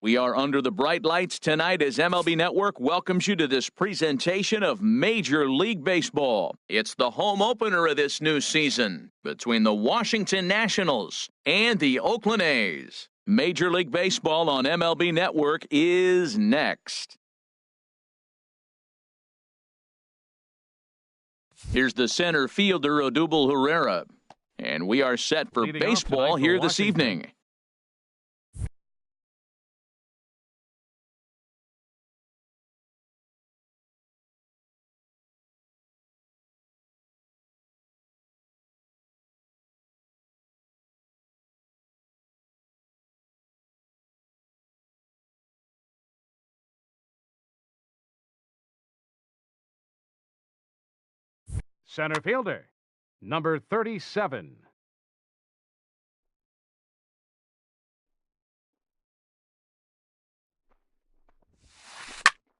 We are under the bright lights tonight as MLB Network welcomes you to this presentation of Major League Baseball. It's the home opener of this new season between the Washington Nationals and the Oakland A's. Major League Baseball on MLB Network is next. Here's the center fielder, Odubel Herrera. And we are set for baseball here this evening. Center fielder, number 37.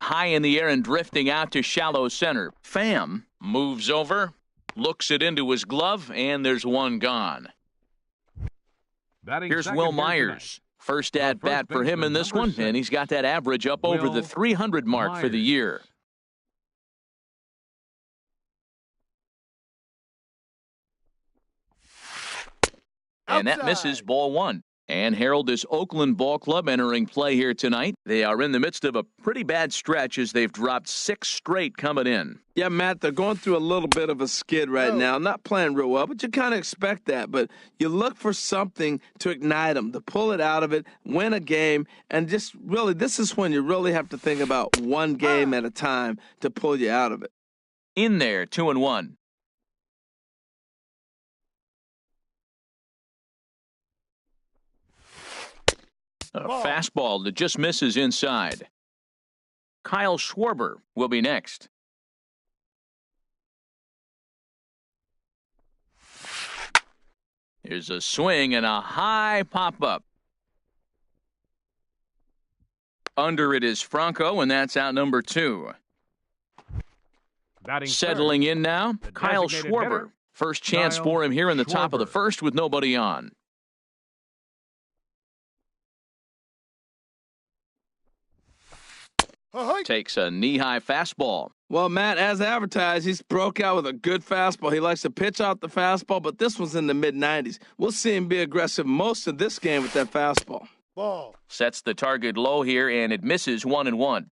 High in the air and drifting out to shallow center. Pham moves over, looks it into his glove, and there's one gone. Here's Will Myers. First at bat for him in this one, and he's got that average up over the 300 mark for the year. And that misses, ball one. And Harold, this Oakland ball club entering play here tonight. They are in the midst of a pretty bad stretch as they've dropped 6 straight coming in. Yeah, Matt, they're going through a little bit of a skid right now. Not playing real well, but you kind of expect that. But you look for something to ignite them, to pull it out of it, win a game, and just really, this is when you really have to think about one game at a time to pull you out of it. In there, 2-1. A fastball that just misses inside. Kyle Schwarber will be next. Here's a swing and a high pop-up. Under it is Franco, and that's out number 2. Settling in now, Kyle Schwarber. First chance for him here in the top of the first with nobody on. Takes a knee-high fastball. Well, Matt, as advertised, he's broke out with a good fastball. He likes to pitch out the fastball, but this one's in the mid-90s. We'll see him be aggressive most of this game with that fastball. Ball. Sets the target low here, and it misses 1-1.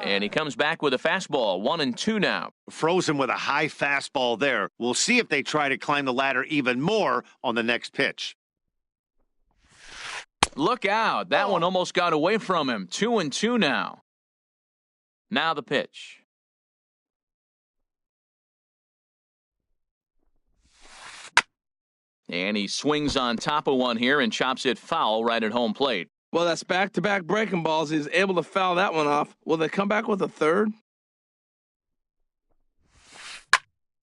And he comes back with a fastball, 1-2 now. Frozen with a high fastball there. We'll see if they try to climb the ladder even more on the next pitch. Look out. That one almost got away from him. 2-2 now. Now the pitch. And he swings on top of one here and chops it foul right at home plate. Well, that's back-to-back breaking balls. He's able to foul that one off. Will they come back with a third?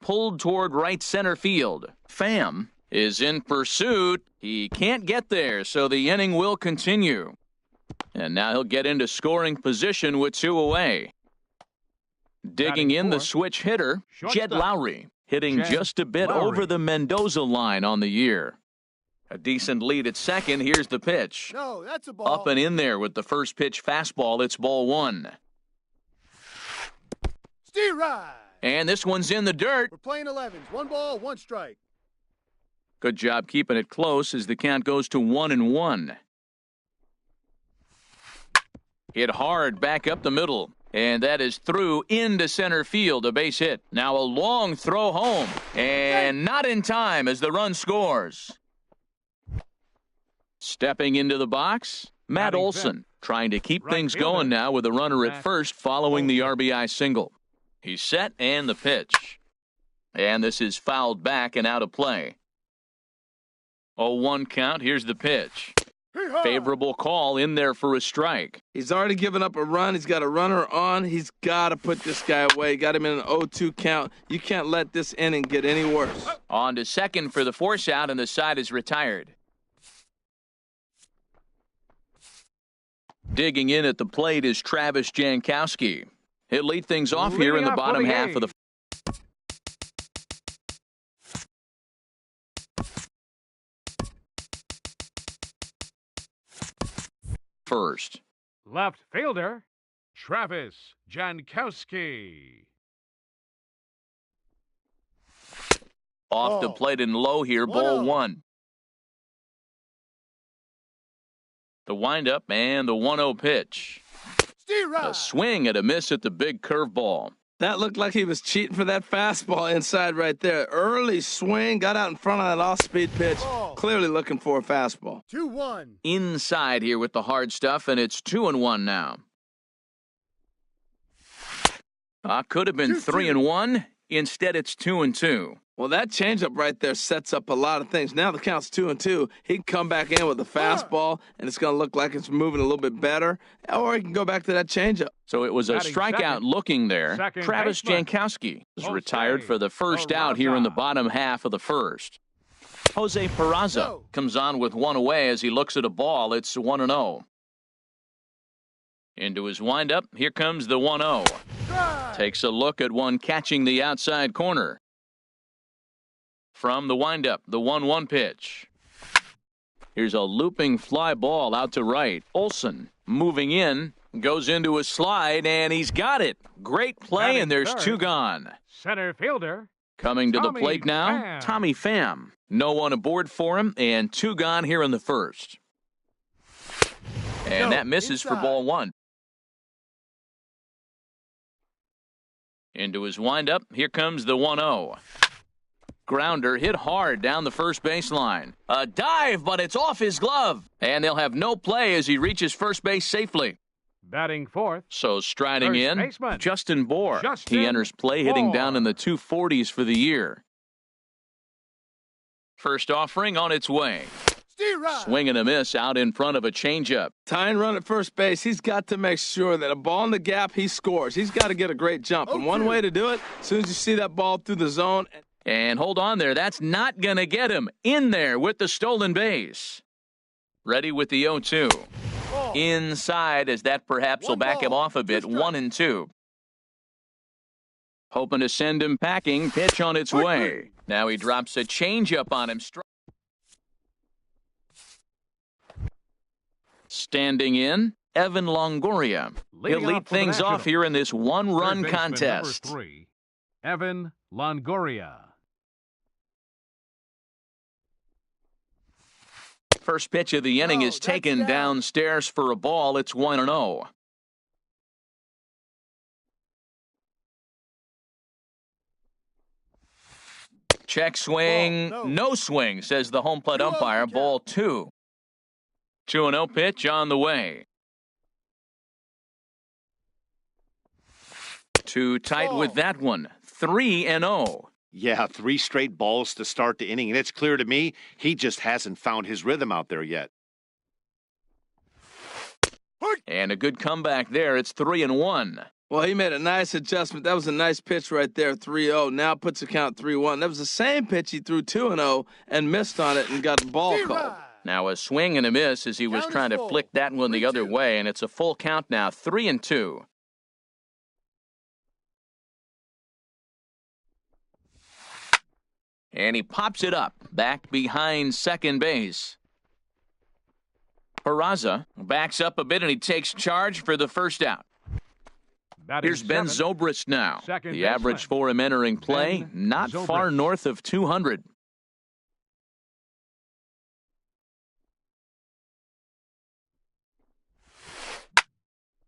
Pulled toward right center field. Pham is in pursuit. He can't get there, so the inning will continue. And now he'll get into scoring position with 2 away. Digging in the switch hitter, Jed Lowry, hitting just a bit over the Mendoza line on the year. A decent lead at second. Here's the pitch. No, that's a ball. Up and in there with the first pitch fastball. It's ball 1. Steer right. And this one's in the dirt. We're playing 11s. 1 ball, 1 strike. Good job keeping it close as the count goes to 1-1. Hit hard back up the middle. And that is through into center field, a base hit. Now a long throw home. And not in time as the run scores. Stepping into the box, Matt Olson, trying to keep things going now with a runner at first following the RBI single. He's set and the pitch. And this is fouled back and out of play. 0-1 count. Here's the pitch. Favorable call in there for a strike. He's already given up a run. He's got a runner on. He's got to put this guy away. Got him in an 0-2 count. You can't let this inning get any worse. On to second for the force out, and the side is retired. Digging in at the plate is Travis Jankowski. He'll lead things off here in the bottom half of the first. Left fielder, Travis Jankowski. Off the plate and low here, ball 1. The windup and the 1-0 pitch. A swing and a miss at the big curveball. That looked like he was cheating for that fastball inside right there. Early swing, got out in front of that off-speed pitch. Clearly looking for a fastball. 2-1. Inside here with the hard stuff, and it's 2-1 now. Could have been 3-1. Instead, it's 2-2. Well, that changeup right there sets up a lot of things. Now the count's 2-2. He can come back in with a fastball, and it's going to look like it's moving a little bit better. Or he can go back to that changeup. So it was a strikeout looking there. Travis Jankowski is retired for the first out here in the bottom half of the first. Jose Peraza comes on with one away as he looks at a ball. It's 1-0. Into his windup, here comes the 1-0. Takes a look at one catching the outside corner. From the windup, the 1-1 pitch. Here's a looping fly ball out to right. Olson moving in, goes into a slide, and he's got it. Great play, and there's 2 gone. Center fielder. Coming to the plate now, Tommy Pham. No one aboard for him, and 2 gone here in the first. And that misses for ball 1. Into his windup, here comes the 1-0. Grounder hit hard down the first baseline. A dive, but it's off his glove. And they'll have no play as he reaches first base safely. Batting fourth. So striding first in, baseman, Justin Bour. He enters play hitting down in the 240s for the year. First offering on its way. Swing and a miss out in front of a changeup. Tying run at first base, he's got to make sure that a ball in the gap, he scores. He's got to get a great jump. And one way to do it, as soon as you see that ball through the zone. And hold on there. That's not going to get him. In there with the stolen base. Ready with the 0-2. Inside as that perhaps will back him off a bit. 1-2. Hoping to send him packing. Pitch on its way. Now he drops a changeup on him. Standing in, Evan Longoria. He'll lead things off here in this one-run contest. Number 3, Evan Longoria. First pitch of the inning is taken downstairs for a ball. It's 1-0. Check swing, no swing, says the home plate umpire. Ball 2. 2-0 pitch on the way. Too tight with that one. 3-0. Yeah, 3 straight balls to start the inning, and it's clear to me he just hasn't found his rhythm out there yet. And a good comeback there. It's 3-1. Well, he made a nice adjustment. That was a nice pitch right there, 3-0. Now puts the count 3-1. That was the same pitch he threw 2-0 and missed on it and got the ball called. Now a swing and a miss as he was trying to flick that one the other way, and it's a full count now, 3-2. And he pops it up, back behind second base. Peraza backs up a bit, and he takes charge for the first out. Here's Ben Zobrist now. The average for him entering play, not far north of 200.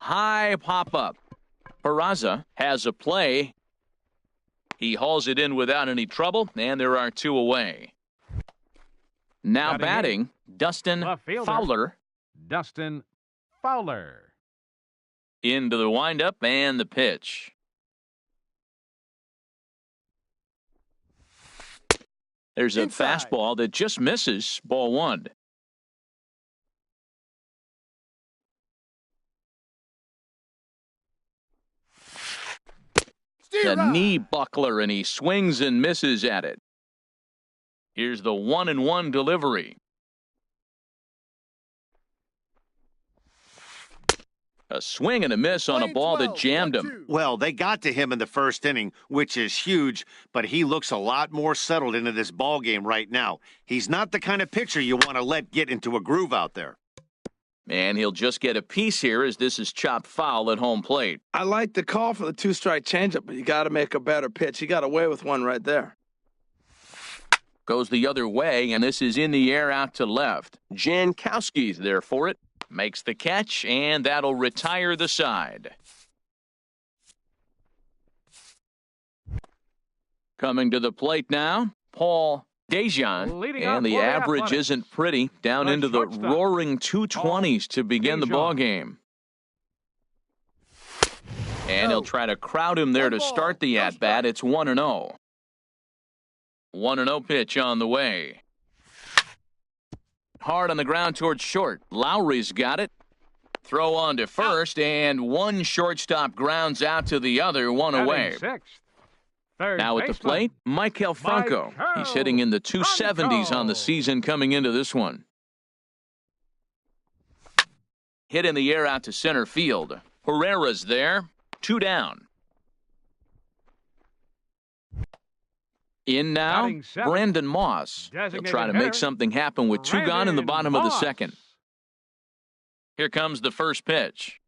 High pop-up. Peraza has a play. He hauls it in without any trouble, and there are 2 away. Now batting, Dustin Fowler. Dustin Fowler. Into the windup and the pitch. There's a fastball that just misses, ball 1. The knee buckler, and he swings and misses at it. Here's the 1-1 delivery. A swing and a miss on a ball that jammed him. Well, they got to him in the first inning, which is huge, but he looks a lot more settled into this ball game right now. He's not the kind of pitcher you want to let get into a groove out there. And he'll just get a piece here as this is chopped foul at home plate. I like the call for the two-strike changeup, but you got to make a better pitch. He got away with one right there. Goes the other way, and this is in the air out to left. Jankowski's there for it. Makes the catch, and that'll retire the side. Coming to the plate now, Paul Dejan, and the average isn't pretty, down into the roaring 220s to begin the ball game. And he'll try to crowd him there to start the at-bat. It's 1-0. 1-0 pitch on the way. Hard on the ground towards short. Lowry's got it. Throw on to first, and one shortstop grounds out to the other, one away. Now at the plate, Maikel Franco. He's hitting in the 270s on the season coming into this one. Hit in the air out to center field. Herrera's there. 2 down. In now, Brandon Moss. He'll try to make something happen with 2 gone in the bottom of the second. Here comes the first pitch.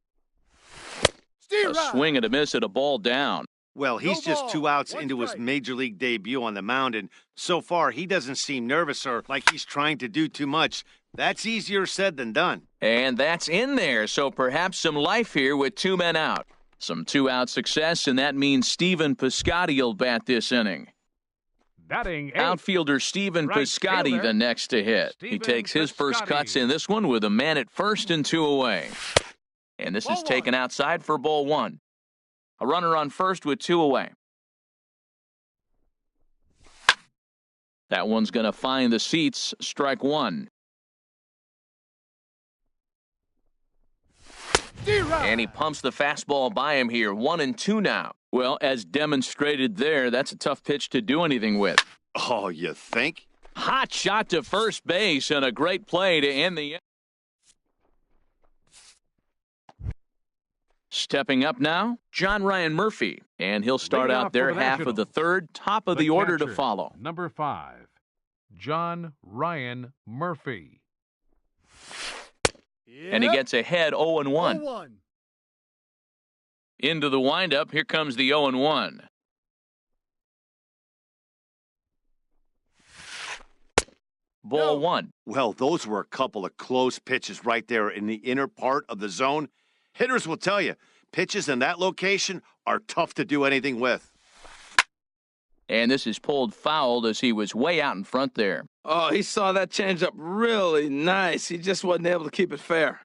A swing and a miss at a ball down. Well, he's just 2 outs into his major league debut on the mound, and so far he doesn't seem nervous or like he's trying to do too much. That's easier said than done. And that's in there, so perhaps some life here with 2 men out. Some 2-out success, and that means Stephen Piscotty will bat this inning. Outfielder Stephen Piscotty the next to hit. He takes his first cuts in this one with a man at first and 2 away. And this is taken outside for ball 1. A runner on first with 2 away. That one's going to find the seats. Strike 1. And he pumps the fastball by him here. 1-2 now. Well, as demonstrated there, that's a tough pitch to do anything with. Oh, you think? Hot shot to first base and a great play to end the inning. Stepping up now, John Ryan Murphy, and he'll start out their half of the third, top of the order to follow. Number 5, John Ryan Murphy. And he gets ahead 0-1. Into the windup, here comes the 0-1. Ball 1. Well, those were a couple of close pitches right there in the inner part of the zone. Hitters will tell you, pitches in that location are tough to do anything with. And this is pulled foul as he was way out in front there. Oh, he saw that changeup really nice. He just wasn't able to keep it fair.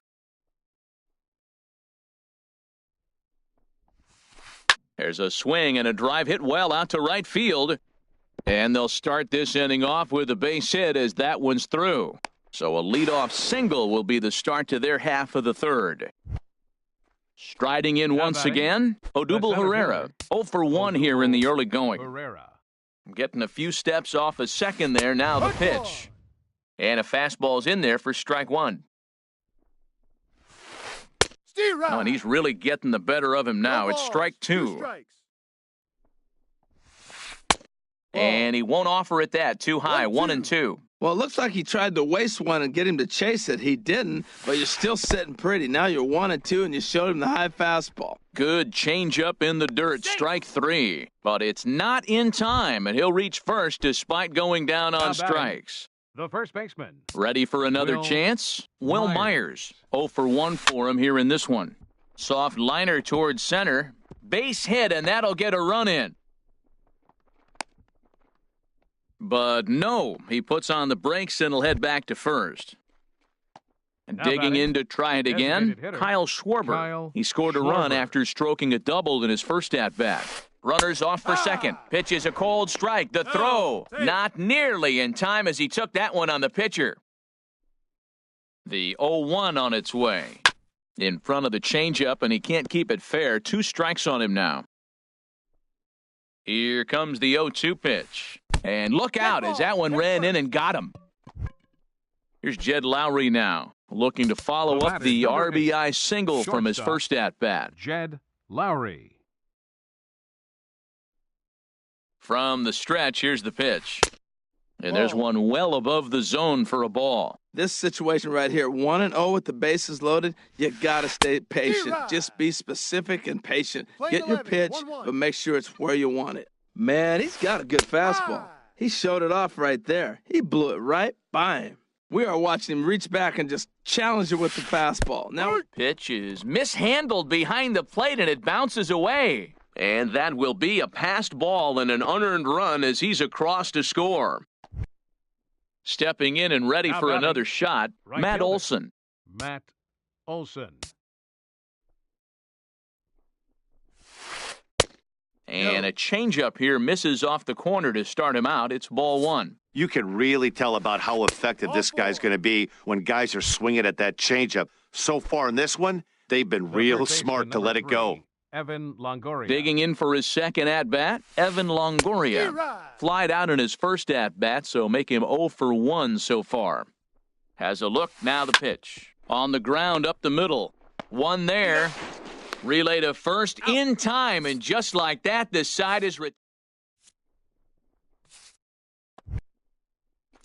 There's a swing and a drive hit well out to right field. And they'll start this inning off with a base hit as that one's through. So a leadoff single will be the start to their half of the third. Striding in once again, Odubel Herrera. 0 for 1 here in the early going. Getting a few steps off a second there. Now the pitch. And a fastball's in there for strike 1. Oh, and he's really getting the better of him now. It's strike 2. And he won't offer it that. Too high. 1-2. Well, it looks like he tried to waste one and get him to chase it. He didn't, but you're still sitting pretty. Now you're 1-2, and you showed him the high fastball. Good changeup in the dirt. Strike 3. But it's not in time, and he'll reach first despite going down on strikes. The first baseman. Ready for another chance? Will Myers. 0 for 1 for him here in this one. Soft liner towards center. Base hit, and that'll get a run in. But no, he puts on the brakes and he'll head back to first. And digging in to try it again, Kyle Schwarber. He scored a run after stroking a double in his first at-bat. Runners off for second. Pitch is a cold strike. The throw, not nearly in time as he took that one on the pitcher. The 0-1 on its way. In front of the changeup, and he can't keep it fair. 2 strikes on him now. Here comes the 0-2 pitch. And look out as that one ran in and got him. Here's Jed Lowry now, looking to follow up the RBI single from his first at-bat. Jed Lowry. From the stretch, here's the pitch. And there's one well above the zone for a ball. This situation right here, 1-0 with the bases loaded, you got to stay patient. Just be specific and patient. Get your pitch, but make sure it's where you want it. Man, he's got a good fastball. He showed it off right there. He blew it right by him. We are watching him reach back and just challenge it with the fastball. Now, pitch is mishandled behind the plate, and it bounces away. And that will be a passed ball and an unearned run as he's across to score. Stepping in and ready for another shot, Matt Olson. Matt Olson. And a changeup here misses off the corner to start him out. It's ball one. You can really tell about how effective this guy's going to be when guys are swinging at that changeup. So far in this one, they've been real smart to let it go. Evan Longoria. Digging in for his second at-bat, Evan Longoria. Flied out in his first at-bat, so make him 0 for 1 so far. Has a look, now the pitch. On the ground up the middle. One there. Relay to first in time, and just like that, the side is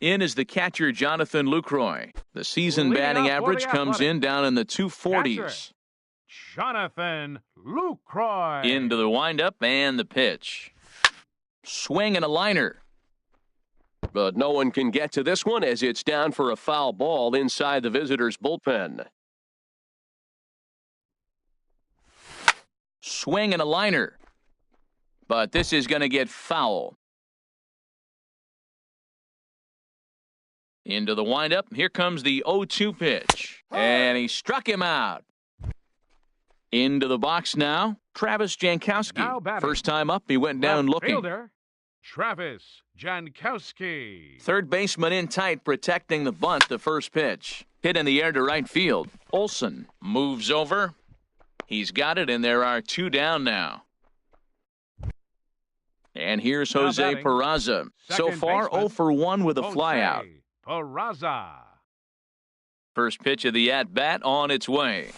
in is the catcher, Jonathan Lucroy. The season batting average comes in down in the 240s. Jonathan Lucroy. Into the windup and the pitch. Swing and a liner. But no one can get to this one as it's down for a foul ball inside the visitors' bullpen. Swing and a liner. But this is going to get foul. Into the windup. Here comes the 0-2 pitch. And he struck him out. Into the box now, Travis Jankowski. First time up, he went down looking. Fielder, Travis Jankowski. Third baseman in tight, protecting the bunt, the first pitch. Hit in the air to right field. Olson moves over. He's got it, and there are two down now. And here's Jose Peraza. So far, 0 for 1 with a flyout. Peraza. First pitch of the at-bat on its way.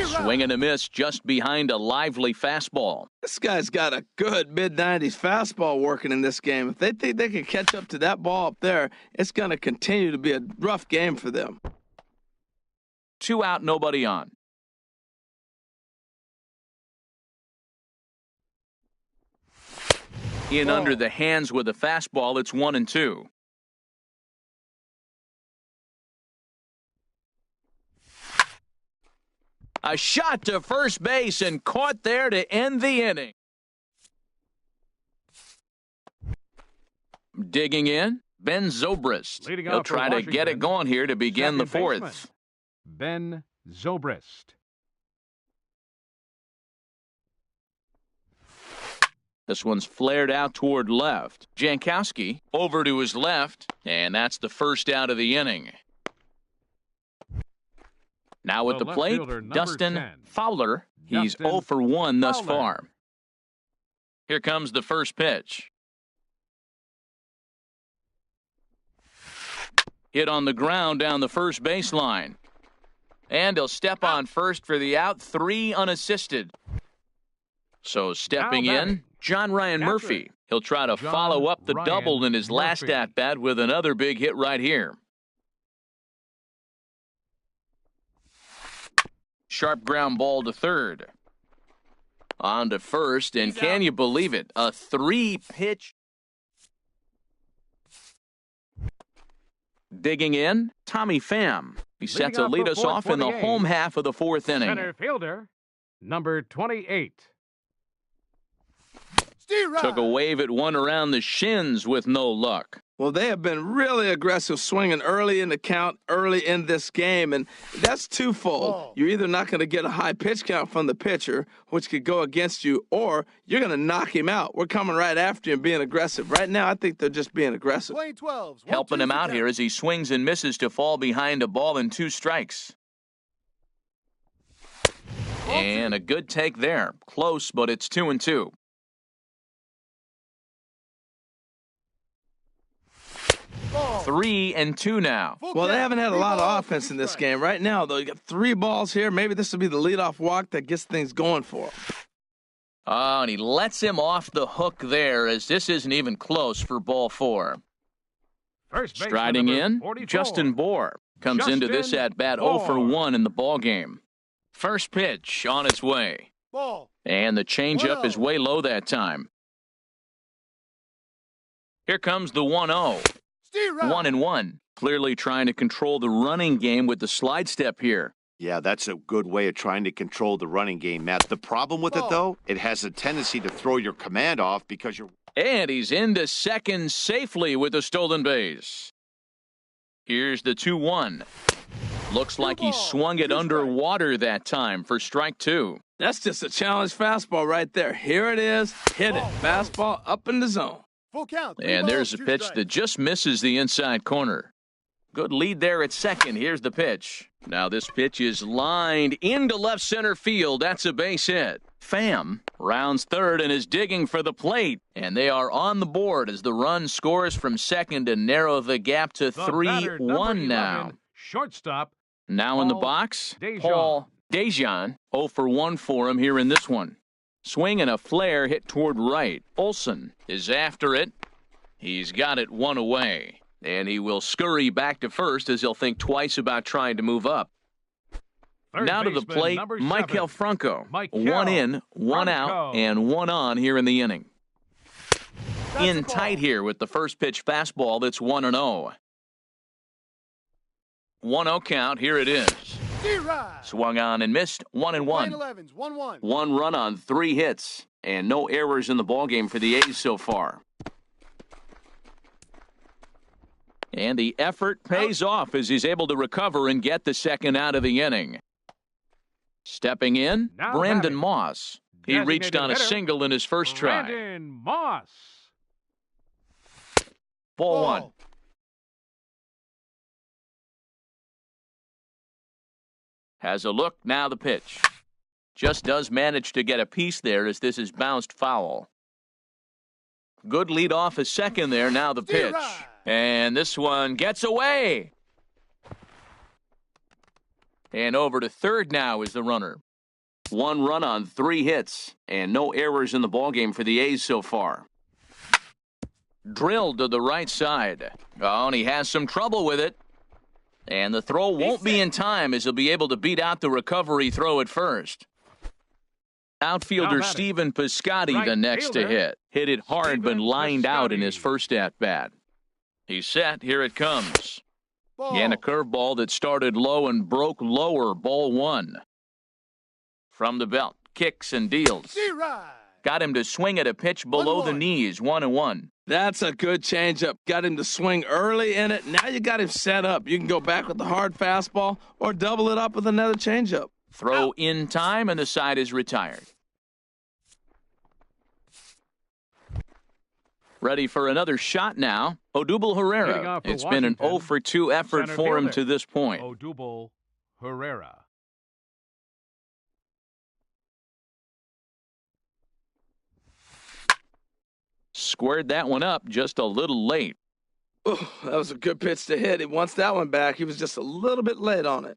Swing and a miss just behind a lively fastball. This guy's got a good mid-90s fastball working in this game. If they think they can catch up to that ball up there, it's going to continue to be a rough game for them. 2 out, nobody on. In under the hands with a fastball, it's 1-2. A shot to first base and caught there to end the inning. Digging in, Ben Zobrist. He'll try to get it going here to begin the fourth. Ben Zobrist. This one's flared out toward left. Jankowski over to his left, and that's the first out of the inning. Now at the plate, Dustin Fowler. He's 0 for 1 thus far. Here comes the first pitch. Hit on the ground down the first baseline. And he'll step on first for the out, 3 unassisted. So stepping in, John Ryan Murphy. He'll try to follow up the double in his last at-bat with another big hit right here. Sharp ground ball to third. On to first, and can you believe it? A 3-pitch. Digging in, Tommy Pham. He's set to lead us off in the home half of the fourth inning. Center fielder, number 28. Took a wave at one around the shins with no luck. Well, they have been really aggressive swinging early in the count, early in this game, and that's twofold. You're either not going to get a high pitch count from the pitcher, which could go against you, or you're going to knock him out. We're coming right after him being aggressive. Right now, I think they're just being aggressive. Helping him out here as he swings and misses to fall behind a ball and 2 strikes. And a good take there. Close, but it's 2-2. Oh. 3-2 now. Well, they haven't had a lot of offense in this game. Right now, though, you got 3 balls here. Maybe this will be the leadoff walk that gets things going for him. Oh, and he lets him off the hook there as this isn't even close for ball 4. First baseman, Striding number in, 44. Justin Bohr comes into this Justin at-bat 0 for Bohr. 1 in the ballgame. First pitch on its way. Ball. And the changeup is 1-0. way low that time. Here comes the 1-0. Steer right. 1-1. Clearly trying to control the running game with the slide step here. Yeah, that's a good way of trying to control the running game, Matt. The problem with it, though, it has a tendency to throw your command off because you're... And he's into second safely with the stolen base. Here's the 2-1. Looks like he swung it underwater that time for strike 2. That's just a challenge fastball right there. Here it is. Hit it. Fastball up in the zone. Full count. 3 And there's a balls, 2 pitch strikes. that just misses the inside corner. Good lead there at second. Here's the pitch. Now this pitch is lined into left center field. That's a base hit. Pham rounds third and is digging for the plate. And they are on the board as the run scores from second to narrow the gap to The batter, number 3-1 11, now. Shortstop. Now in the Paul box, Dejan. Paul Dejan, 0 for 1 for him here in this one. Swing and a flare hit toward right. Olson is after it. He's got it 1 away. And he will scurry back to first as he'll think twice about trying to move up. Third Now to the baseman, plate, number Michael 7. Franco. Michael 1 in, 1 out, Franco. and 1 on here in the inning. That's In a ball. tight here with the first pitch fastball that's 1-0. 1-0 count, here it is. Steer right. Swung on and missed, 1-1. 11s. 1-1. 1 run on 3 hits, and no errors in the ballgame for the A's so far. And the effort pays off as he's able to recover and get the second out of the inning. Stepping in, Now Brandon batting. Moss. He reached Designated on a hitter, single in his first try. Brandon Moss. Ball 1. Has a look, now the pitch. Just does manage to get a piece there as this is bounced foul. Good lead off a second there, now the Steer pitch. right. And this one gets away. And over to third now is the runner. 1 run on 3 hits, and no errors in the ballgame for the A's so far. Drilled to the right side. Oh, and he has some trouble with it. And the throw won't be in time as he'll be able to beat out the recovery throw at first. Outfielder Now batting. Stephen Piscotty Right the next to fielder, hit. Hit it hard but Stephen lined out in his Piscotty. first at-bat. He's set. Here it comes. Ball. And a curveball that started low and broke lower. Ball 1. From the belt. Kicks and deals. Steer right. Got him to swing at a pitch below the 1-1. knees. 1-1. That's a good changeup. Got him to swing early in it. Now you got him set up. You can go back with the hard fastball or double it up with another changeup. Throw in time and the side is retired. Ready for another shot now. Odubel Leading Herrera. off for It's been an Washington, 0 for 2 effort center for him fielder. to this point. Odubel Herrera. Squared that one up just a little late. Oh, that was a good pitch to hit. He wants that one back. He was just a little bit late on it.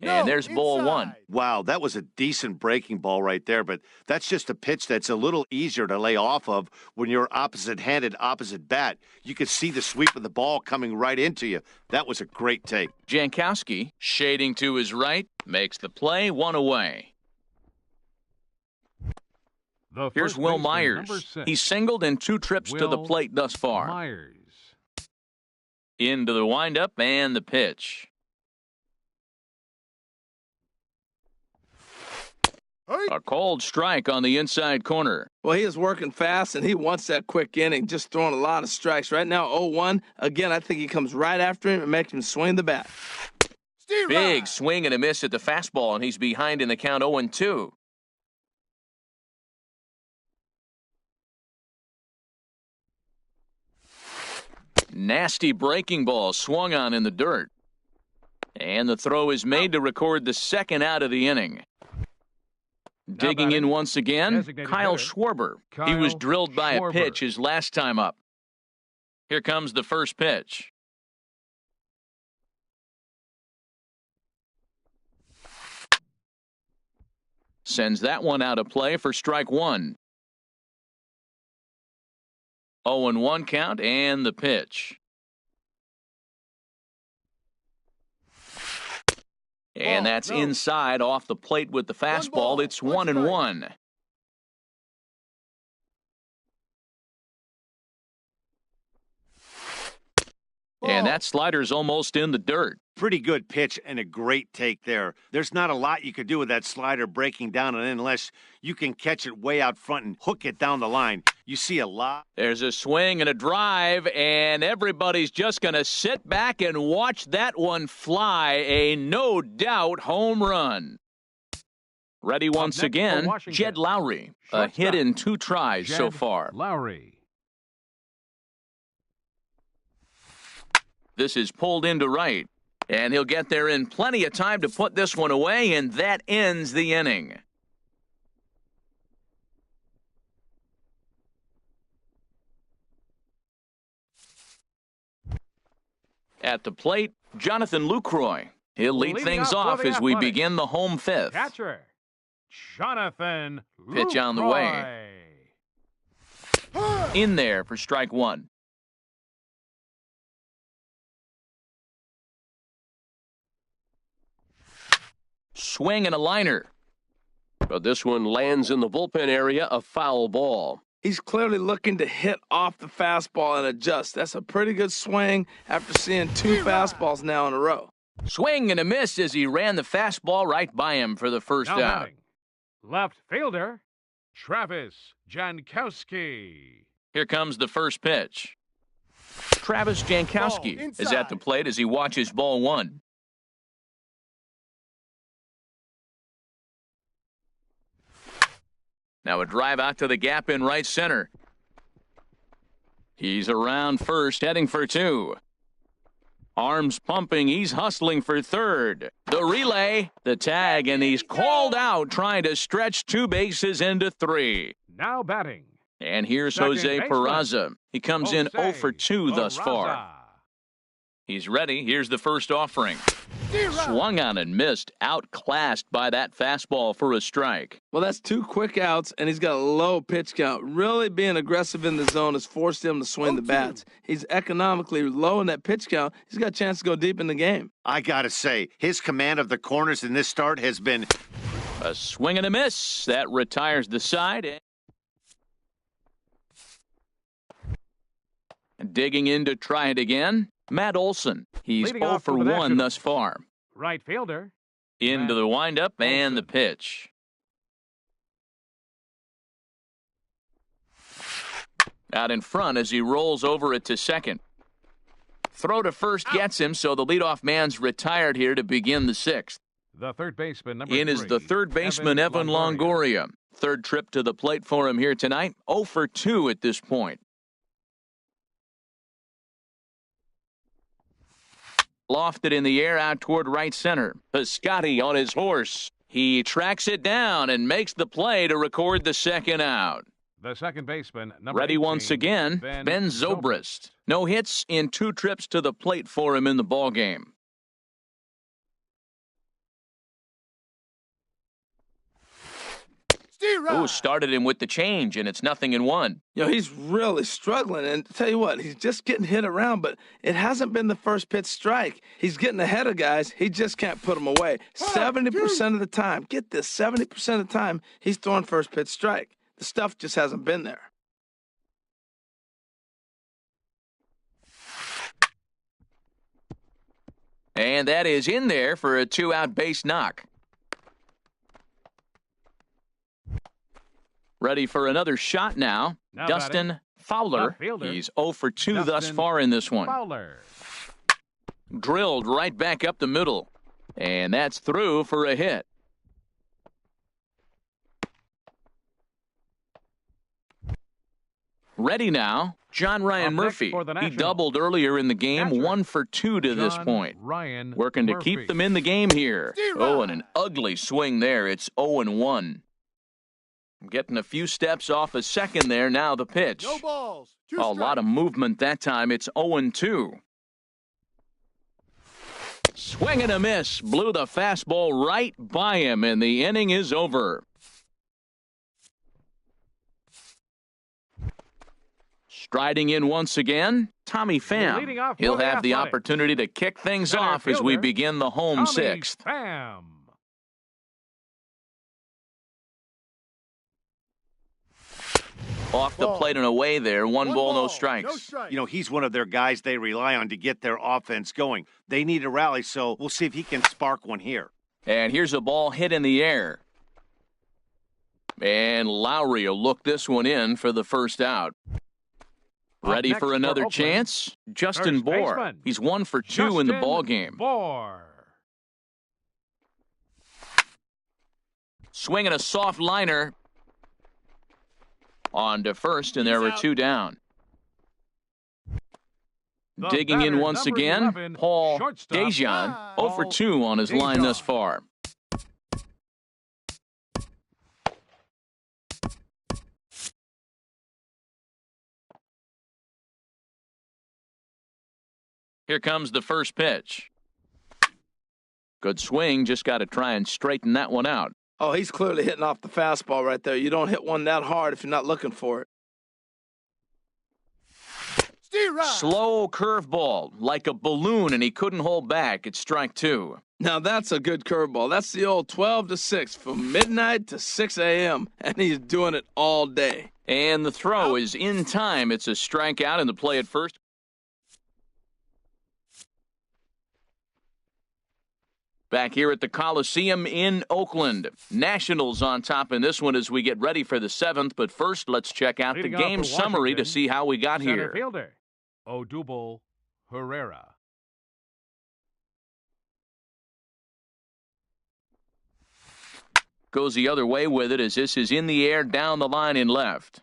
And No, there's ball 1. inside. Wow, that was a decent breaking ball right there, but that's just a pitch that's a little easier to lay off of when you're opposite-handed, opposite bat. You could see the sweep of the ball coming right into you. That was a great take. Jankowski, shading to his right, makes the play, 1 away. The Here's first Will baseman, Myers. number 6. He's singled in 2 trips to the Will plate thus far. Myers. Into the windup and the pitch. Hey. A cold strike on the inside corner. Well, he is working fast, and he wants that quick inning, just throwing a lot of strikes. Right now, 0-1. Again, I think he comes right after him and makes him swing the bat. Steer Big right. swing and a miss at the fastball, and he's behind in the count 0-2. Nasty breaking ball swung on in the dirt. And the throw is made to record the second out of the inning. Digging in batting, once again, designated Kyle hitter, Schwarber. He was Kyle drilled by a Schwarber. pitch his last time up. Here comes the first pitch. Sends that one out of play for strike one. 0-1 count and the pitch. And that's inside off the plate with the fastball. It's 1-1. And that slider's almost in the dirt. Pretty good pitch and a great take there. There's not a lot you could do with that slider breaking down and in unless you can catch it way out front and hook it down the line. You see a lot. There's a swing and a drive, and everybody's just going to sit back and watch that one fly. A no-doubt home run. Ready once again, Jed Lowry. A hit in 2 tries so far. Lowry. This is pulled into right, and he'll get there in plenty of time to put this one away, and that ends the inning. At the plate, Jonathan Lucroy. He'll lead things off as we begin the home fifth. Catcher, Jonathan Pitch on the way. In there for strike one. Swing and a liner. But this one lands in the bullpen area, a foul ball. He's clearly looking to hit off the fastball and adjust. That's a pretty good swing after seeing 2 fastballs now in a row. Swing and a miss as he ran the fastball right by him for the first Now out. batting, left fielder, Travis Jankowski. Here comes the first pitch. Travis Jankowski is at the plate as he watches ball one. Now a drive out to the gap in right center. He's around first, heading for 2. Arms pumping, he's hustling for third. The relay, the tag, and he's called out trying to stretch 2 bases into 3. Now batting, And here's second Jose baseman, Peraza. He comes in 0 for 2 thus Peraza. far. He's ready. Here's the first offering. Swung on and missed, outclassed by that fastball for a strike. Well, that's 2 quick outs, and he's got a low pitch count. Really being aggressive in the zone has forced him to swing the bats. He's economically low in that pitch count. He's got a chance to go deep in the game. I got to say, his command of the corners in this start has been... A swing and a miss. That retires the side. Digging in to try it again, Matt Olson. He's Leading 0 off for for the 1 Nationals. thus far. Right fielder, Into the windup and the Olson. pitch. Out in front as he rolls over it to second. Throw to first gets him, so the leadoff man's retired here to begin the 6th. the third baseman, number In 3. is the third baseman, Evan Longoria. Third trip to the plate for him here tonight. 0 for 2 at this point. Lofted in the air out toward right center. Piscotty on his horse. He tracks it down and makes the play to record the second out. The second baseman, number Ready 18, once again, Ben Zobrist. No hits in 2 trips to the plate for him in the ballgame. Ooh, started him with the change, and it's 0-1. You know, he's really struggling. And to tell you what, he's just getting hit around, but it hasn't been the first pitch strike. He's getting ahead of guys. He just can't put them away. 70% of the time, get this, 70% of the time, he's throwing first pitch strike. The stuff just hasn't been there. And that is in there for a 2-out base knock. Ready for another shot now. Now Dustin Fowler. left fielder, He's 0 for 2 thus Dustin far in this one. Fowler. Drilled right back up the middle. And that's through for a hit. Ready now, John Ryan Up next Murphy. for the He Nationals. doubled earlier in the game, Catcher, 1 for 2 to this John point. Ryan Working to Murphy. keep them in the game here. Oh, and an ugly swing there. It's 0-1. Getting a few steps off a second there. Now the pitch. No balls. 2 A lot of movement that time. It's 0-2. Swing and a miss. Blew the fastball right by him, and the inning is over. Striding in once again, Tommy Leading Pham. off for He'll the have the Athletics. opportunity to kick things Center off as we fielder, begin the home Tommy sixth. Pham. Off the Ball. plate and away there. One ball, no No strikes. strikes. You know, he's one of their guys they rely on to get their offense going. They need a rally, so we'll see if he can spark one here. And here's a ball hit in the air. And Lowry will look this one in for the first out. Up Ready next for for another Oakland, chance? Justin first Bour. baseman, He's 1 for 2 in the Justin ball game. Bour. Swinging a soft liner on to first, and there He's were out. 2 down. The Digging in batter, once number again, 11, Paul shortstop, Dejan. Ah. 0 for 2 on his line Dejan. thus far. Here comes the first pitch. Good swing, just got to try and straighten that one out. Oh, he's clearly hitting off the fastball right there. You don't hit one that hard if you're not looking for it. Steve Rye. Slow curveball, like a balloon, and he couldn't hold back. It's strike 2. Now that's a good curveball. That's the old 12 to 6 from midnight to 6 a.m. and he's doing it all day. And the throw is in time. It's a strikeout, and the play at first. Back here at the Coliseum in Oakland. Nationals on top in this one as we get ready for the 7th. But first, let's check out Leading the off game for summary to Washington, see how we got Center here. fielder, Odubel Herrera. Goes the other way with it as this is in the air down the line in left.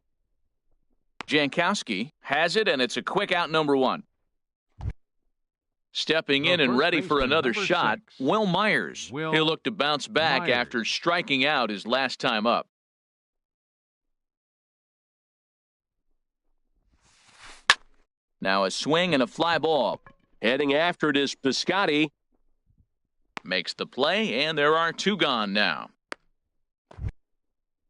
Jankowski has it, and it's a quick out number 1. Stepping The in and first ready for baseman, another number shot, 6. Will Myers. Will He'll look to bounce back Myers. after striking out his last time up. Now a swing and a fly ball. Heading after it is Piscotty. Makes the play, and there are 2 gone now.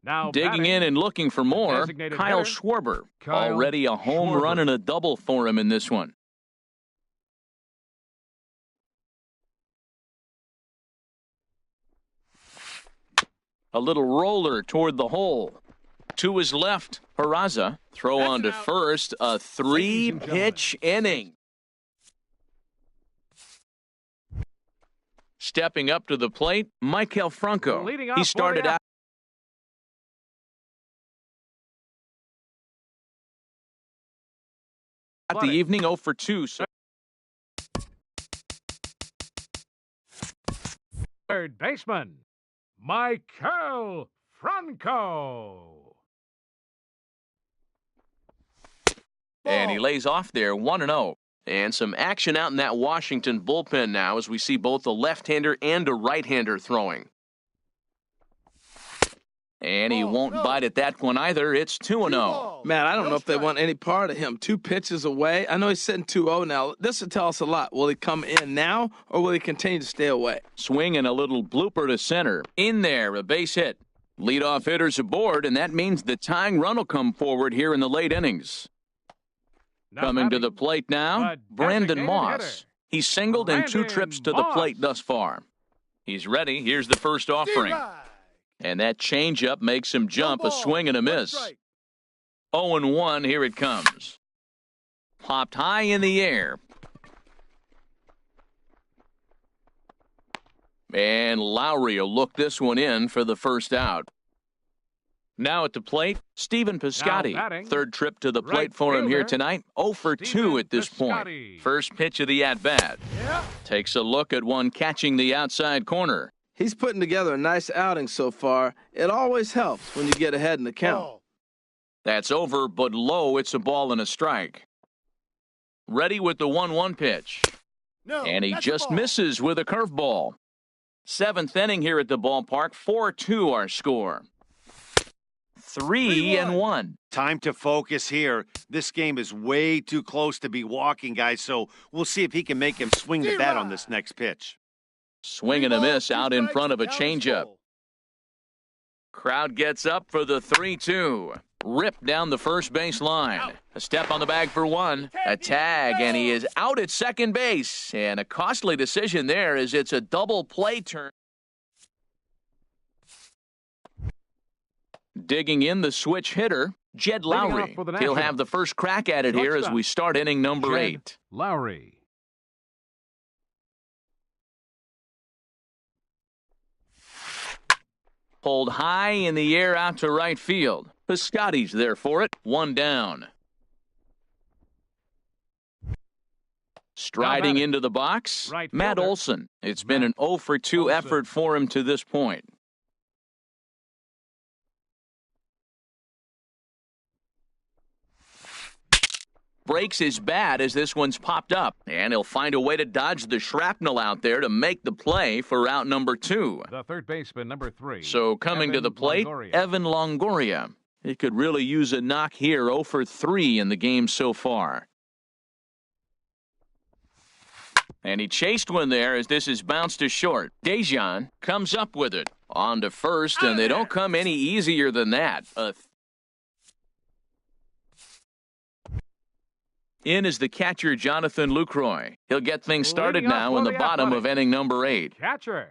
Now Digging batting, in and looking for more, designated Kyle hitter, Schwarber. Kyle Already a home Schwarber. run and a double for him in this one. A little roller toward the hole. To his left, Peraza. Throw That's on to an out. first. A 3-pitch inning. Stepping up to the plate, Maikel Franco. Leading off He for started the out the Athletics. evening 0 for 2. So Third baseman, Maikel Franco. And he lays off there 1-0. And some action out in that Washington bullpen now as we see both a left-hander and a right-hander throwing. And he Ball, won't no. bite at that one either. It's 2-0. Man, I don't No know if they strike. want any part of him. 2 pitches away. I know he's sitting 2-0 now. This will tell us a lot. Will he come in now or will he continue to stay away? Swing and a little blooper to center. In there, a base hit. Leadoff hitter's aboard, and that means the tying run will come forward here in the late innings. Now Coming to batting, the plate now, the Brandon designated Moss. hitter, He's singled in 2 Brandon trips to the Moss. plate thus far. He's ready. Here's the first Steve offering. Rye. And that changeup makes him jump. No A ball, swing and a 1 miss. strike. 0-1, here it comes. Popped high in the air. And Lowry will look this one in for the first out. Now at the plate, Stephen Piscotty. batting, 3rd trip to the plate right for him here fielder, tonight. 0 for 2 Stephen at this point. Piscotty. First pitch of the at-bat. Yeah. Takes a look at one catching the outside corner. He's putting together a nice outing so far. It always helps when you get ahead in the count. Ball. That's over, but low. It's a ball and a strike. Ready with the 1-1 pitch. No. And he that's a just ball. misses with a curveball. 7th inning here at the ballpark. 4-2 our score. 3-1. Time to focus here. This game is way too close to be walking, guys, so we'll see if he can make him swing the bat on this next pitch. Swing and a 3 miss balls, 2 out in strikes, front of a count is changeup. full. Crowd gets up for the 3-2. ripped down the first base line. A step on the bag for one. A tag, and he is out at second base. And a costly decision there as it's a double play turn. Digging in the switch hitter, Jed Leading off Lowry. for the He'll Nationals. have the first crack at it here as Shortstop, we start inning number Jed 8. Lowry. Pulled high in the air out to right field. Piscotty's there for it. One down. Striding batting. into the box, Right Matt fielder. Olson. It's been Matt an 0 for 2 Olson. effort for him to this point. Breaks his bat as this one's popped up, and he'll find a way to dodge the shrapnel out there to make the play for out number 2. The third baseman, number 3. So coming to Evan the plate, Longoria. Evan Longoria. He could really use a knock here, 0 for 3 in the game so far. And he chased one there as this is bounced to short. Dejan comes up with it. On to first, and they don't come any easier than that. In is the catcher, Jonathan Lucroy. He'll get things started Leading off now for in the the bottom of Athletics. inning number 8. Catcher,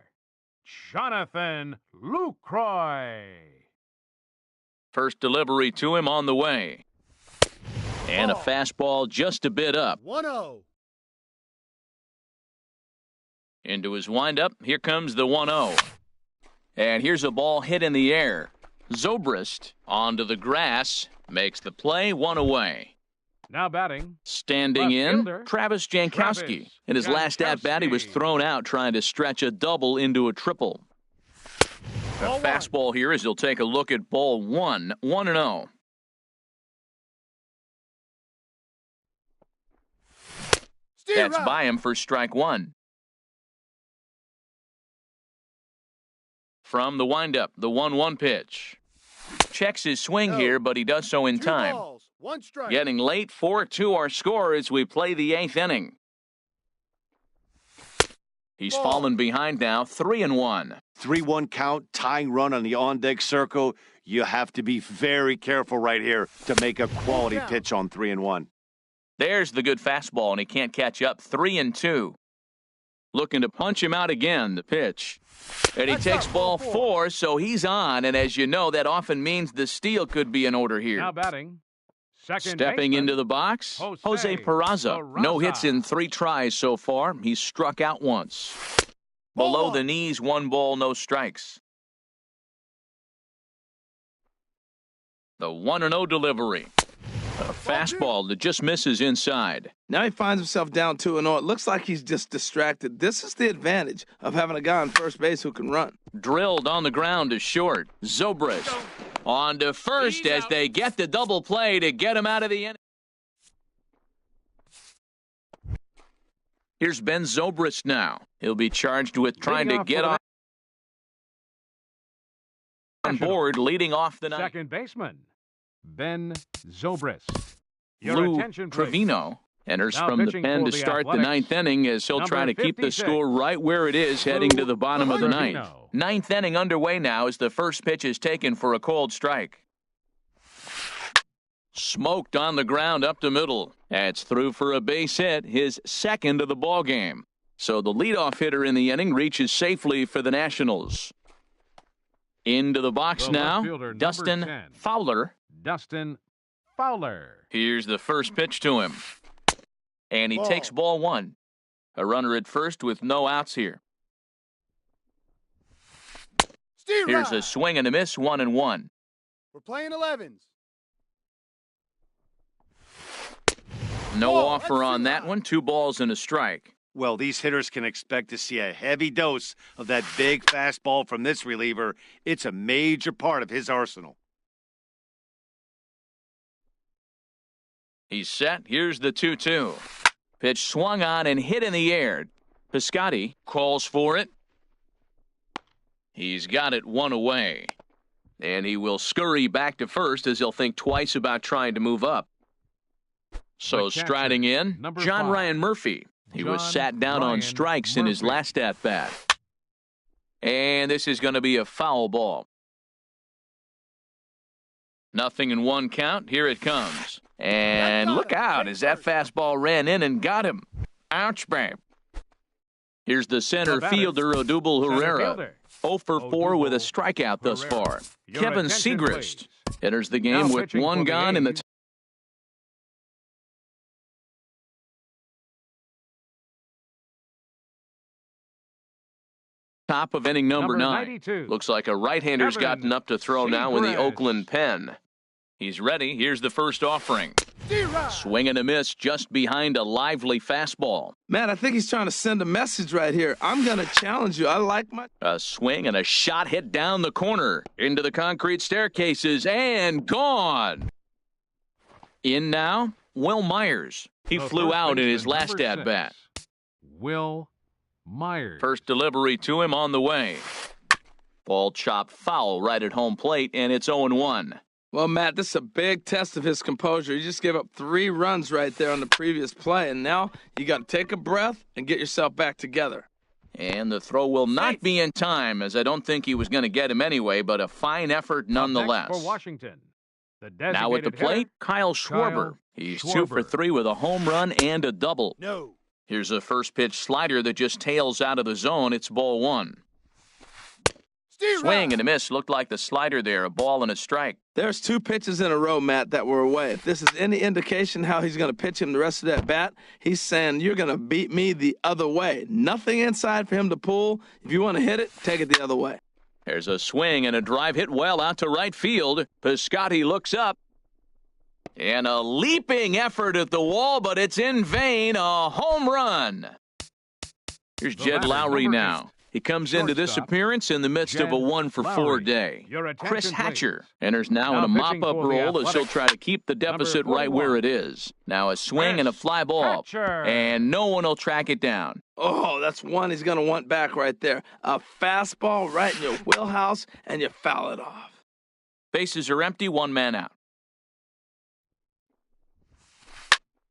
Jonathan Lucroy. First delivery to him on the way. And a Ball. fastball just a bit up. 1-0. Into his windup, here comes the 1-0. And here's a ball hit in the air. Zobrist onto the grass, makes the play, 1 away. Now batting, Standing Left in, fielder, Travis Jankowski. Travis In his last at-bat, he was Jankowski. thrown out trying to stretch a double into a triple. A Ball one. fastball here as he'll take a look at ball 1, 1-0. Steve That's Rouse. by him for strike 1. From the windup, the 1-1 pitch. Checks his swing No. here, but he does so in 2 time. balls, 1 strike. Getting late, 4-2 our score as we play the 8th inning. He's Ball. fallen behind now, 3-1. 3-1 count, tying run on the on-deck circle. You have to be very careful right here to make a quality down. pitch on 3-1. There's the good fastball, and he can't catch up. 3-2. Looking to punch him out again, the pitch. And he That's takes up, ball ball 4, so he's on. And as you know, that often means the steal could be in order here. now batting, second Stepping baseman, into the box, Jose Peraza. Peraza. No hits in 3 tries so far. He's struck out once. Ball Below 1. the knees, 1 ball, no strikes. The 1-0 delivery. A fastball that just misses inside. Now he finds himself down 2-0. It looks like he's just distracted. This is the advantage of having a guy on first base who can run. Drilled on the ground to short. Zobrist on to first as they get the double play to get him out of the inning. Here's Ben Zobrist now. He'll be charged with trying to Leading off get for the on Nationals. board, leading off the night. Second baseman, Ben Zobrist. Your Lou attention, please. Trevino enters Now from the pitching pen for to the start the Athletics, 9th inning as he'll try number to keep the 56, score right where it is heading to the bottom of the ninth. Trevino. 9th inning underway now as the first pitch is taken for a cold strike. Smoked on the ground up the middle. That's through for a base hit, his second of the ball game. So the leadoff hitter in the inning reaches safely for the Nationals. Into the box The now, left fielder, number Dustin 10. Fowler. Dustin Fowler. Here's the first pitch to him. And he Ball. takes ball 1. A runner at first with no outs here. Steve Here's a Rouse. swing and a miss, 1-1. We're playing 11s. No Ball. offer That's on too that high. one. 2 balls and a strike. Well, these hitters can expect to see a heavy dose of that big fastball from this reliever. It's a major part of his arsenal. He's set. Here's the 2-2. Pitch swung on and hit in the air. Piscotty calls for it. He's got it 1 away. And he will scurry back to first as he'll think twice about trying to move up. So The catcher, striding in, number John 5. Ryan Murphy. He was John sat down on Ryan strikes in his Murphy. last at-bat. And this is going to be a foul ball. Nothing in one count. Here it comes. And look out as that fastball ran in and got him. Ouch, babe. Here's the center fielder, Odubel Herrera. 0 for 4 with a strikeout thus far. Kevin Segrist enters the game with one gone in the top of inning number 9. 92. Looks like a right-hander's Kevin gotten up to throw now in the Segrist. Oakland pen. He's ready. Here's the first offering. Swing and a miss just behind a lively fastball. Man, I think he's trying to send a message right here. I'm going to challenge you. I like my... A swing and a shot hit down the corner into the concrete staircases and gone. In now, Will Myers. He The flew first out in baseman, his last number at-bat. 6, Will Myers. First delivery to him on the way. Ball chopped foul right at home plate, and it's 0-1. Well, Matt, this is a big test of his composure. He just gave up 3 runs right there on the previous play, and now you got to take a breath and get yourself back together. And the throw will not be in time, as I don't think he was going to get him anyway, but a fine effort nonetheless. Up next for Washington. The Now at the designated plate, hitter, Kyle Schwarber. He's 2 for Schwarber. 3 with a home run and a double. No. Here's a first pitch slider that just tails out of the zone. It's ball 1. Swing and a miss. Looked like the slider there. A ball and a strike. There's 2 pitches in a row, Matt, that were away. If this is any indication how he's going to pitch him the rest of that bat, he's saying, you're going to beat me the other way. Nothing inside for him to pull. If you want to hit it, take it the other way. There's a swing and a drive hit well out to right field. Piscotty looks up. And a leaping effort at the wall, but it's in vain. A home run. Here's The Jed batter, Lowry number now. He comes into this Shortstop, appearance in the midst of a Jed 1 for 4 Lowry. day. Your attention, Chris please. Hatcher enters now Now in a pitching mop-up for the role as he'll Athletics, try to keep the deficit number right where 41. it is. Now a swing and a Chris fly ball. Hatcher. And no one will track it down. Oh, that's one he's going to want back right there. A fastball right in your wheelhouse, and you foul it off. Bases are empty, 1 man out.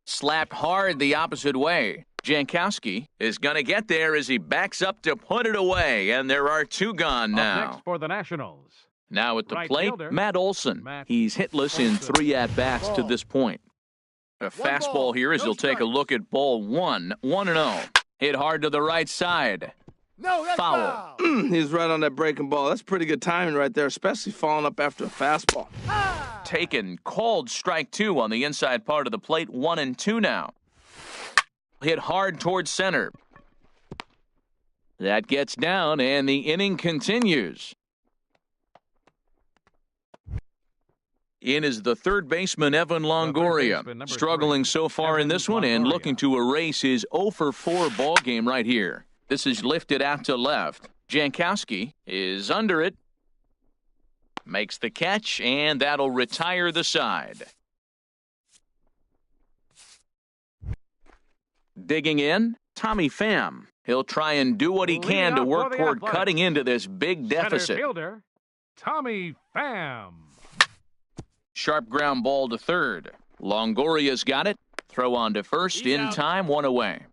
Slapped hard the opposite way. Jankowski is going to get there as he backs up to put it away, and there are 2 gone Up now. next for the Nationals. Now at the Right plate, fielder, Matt Olson. Matt He's hitless in Olson. 3 at-bats to Ball. this point. A fastball ball, here as no he'll take a strikes. look at ball 1, 1-0. Hit hard to the right side. No, that's Foul. foul. He's right on that breaking ball. That's pretty good timing right there, especially falling up after a fastball. Taken, called strike 2 on the inside part of the plate, 1-2 now. Hit hard towards center. That gets down, and the inning continues. In is the third baseman, Evan Longoria. baseman, number Struggling 3, so far in Evan this one and Longoria. looking to erase his 0 for 4 ball game right here. This is lifted out to left. Jankowski is under it. Makes the catch, and that'll retire the side. Digging in, Tommy Pham. He'll try and do what he can to Leading off work for the toward Athletics. cutting into this big Center deficit. fielder, Tommy Pham. Sharp ground ball to third. Longoria's got it. Throw on to first. He's In out. time, 1 away.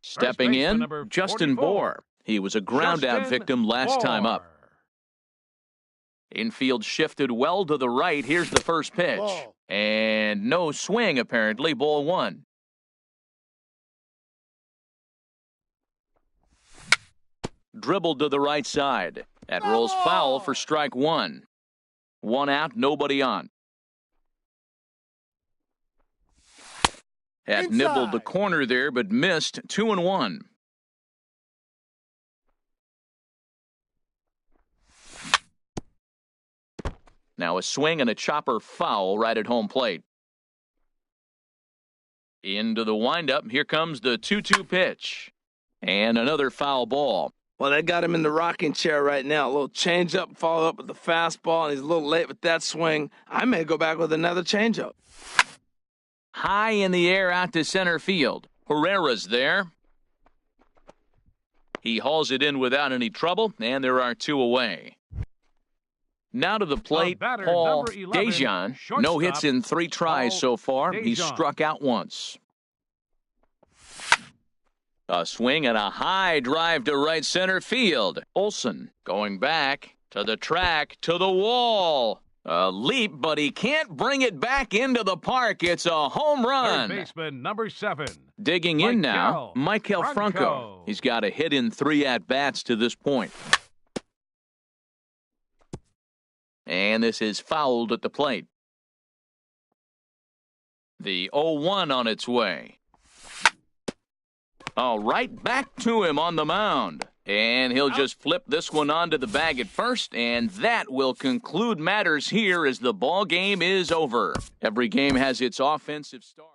Stepping baseman, in, number Justin 44. Bohr. He was a ground-out Justin victim last time up. Bohr. Infield shifted well to the right. Here's the first pitch. Ball. And no swing, apparently. Ball 1. Dribbled to the right side. That rolls foul for strike 1. 1 out, nobody on. Had nibbled the Inside. corner there, but missed. 2-1. Now a swing and a chopper foul right at home plate. Into the windup. Here comes the 2-2 pitch. And another foul ball. Well, they got him in the rocking chair right now. A little changeup, follow up with the fastball, and he's a little late with that swing. I may go back with another changeup. High in the air out to center field. Herrera's there. He hauls it in without any trouble, and there are 2 away. Now to the plate, batter, Paul number 11, Dejan. No shortstop, hits in 3 tries Paul so far. He's Dejan. struck out once. A swing and a high drive to right center field. Olson going back. To the track, to the wall. A leap, but he can't bring it back into the park. It's a home Third run. baseman, number 7. Digging in now, Michael Franco. Franco. He's got a hit in 3 at-bats to this point. And this is fouled at the plate. The 0-1 on its way. All right, back to him on the mound. And he'll just flip this one onto the bag at first, and that will conclude matters here as the ball game is over. Every game has its offensive star.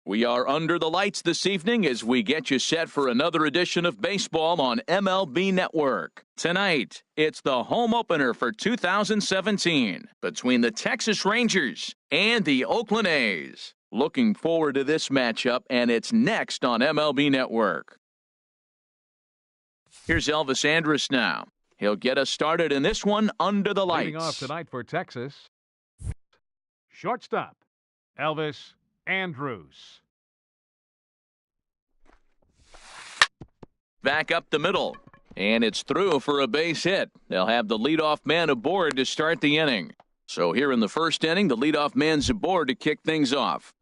We are under the lights this evening as we get you set for another edition of baseball on MLB Network. Tonight, it's the home opener for 2017 between the Texas Rangers and the Oakland A's. Looking forward to this matchup, and it's next on MLB Network. Here's Elvis Andrus now. He'll get us started in this one under the lights. Leading off tonight for Texas, shortstop, Elvis Andrus. Back up the middle, and it's through for a base hit. They'll have the leadoff man aboard to start the inning. So here in the first inning, the leadoff man's aboard to kick things off.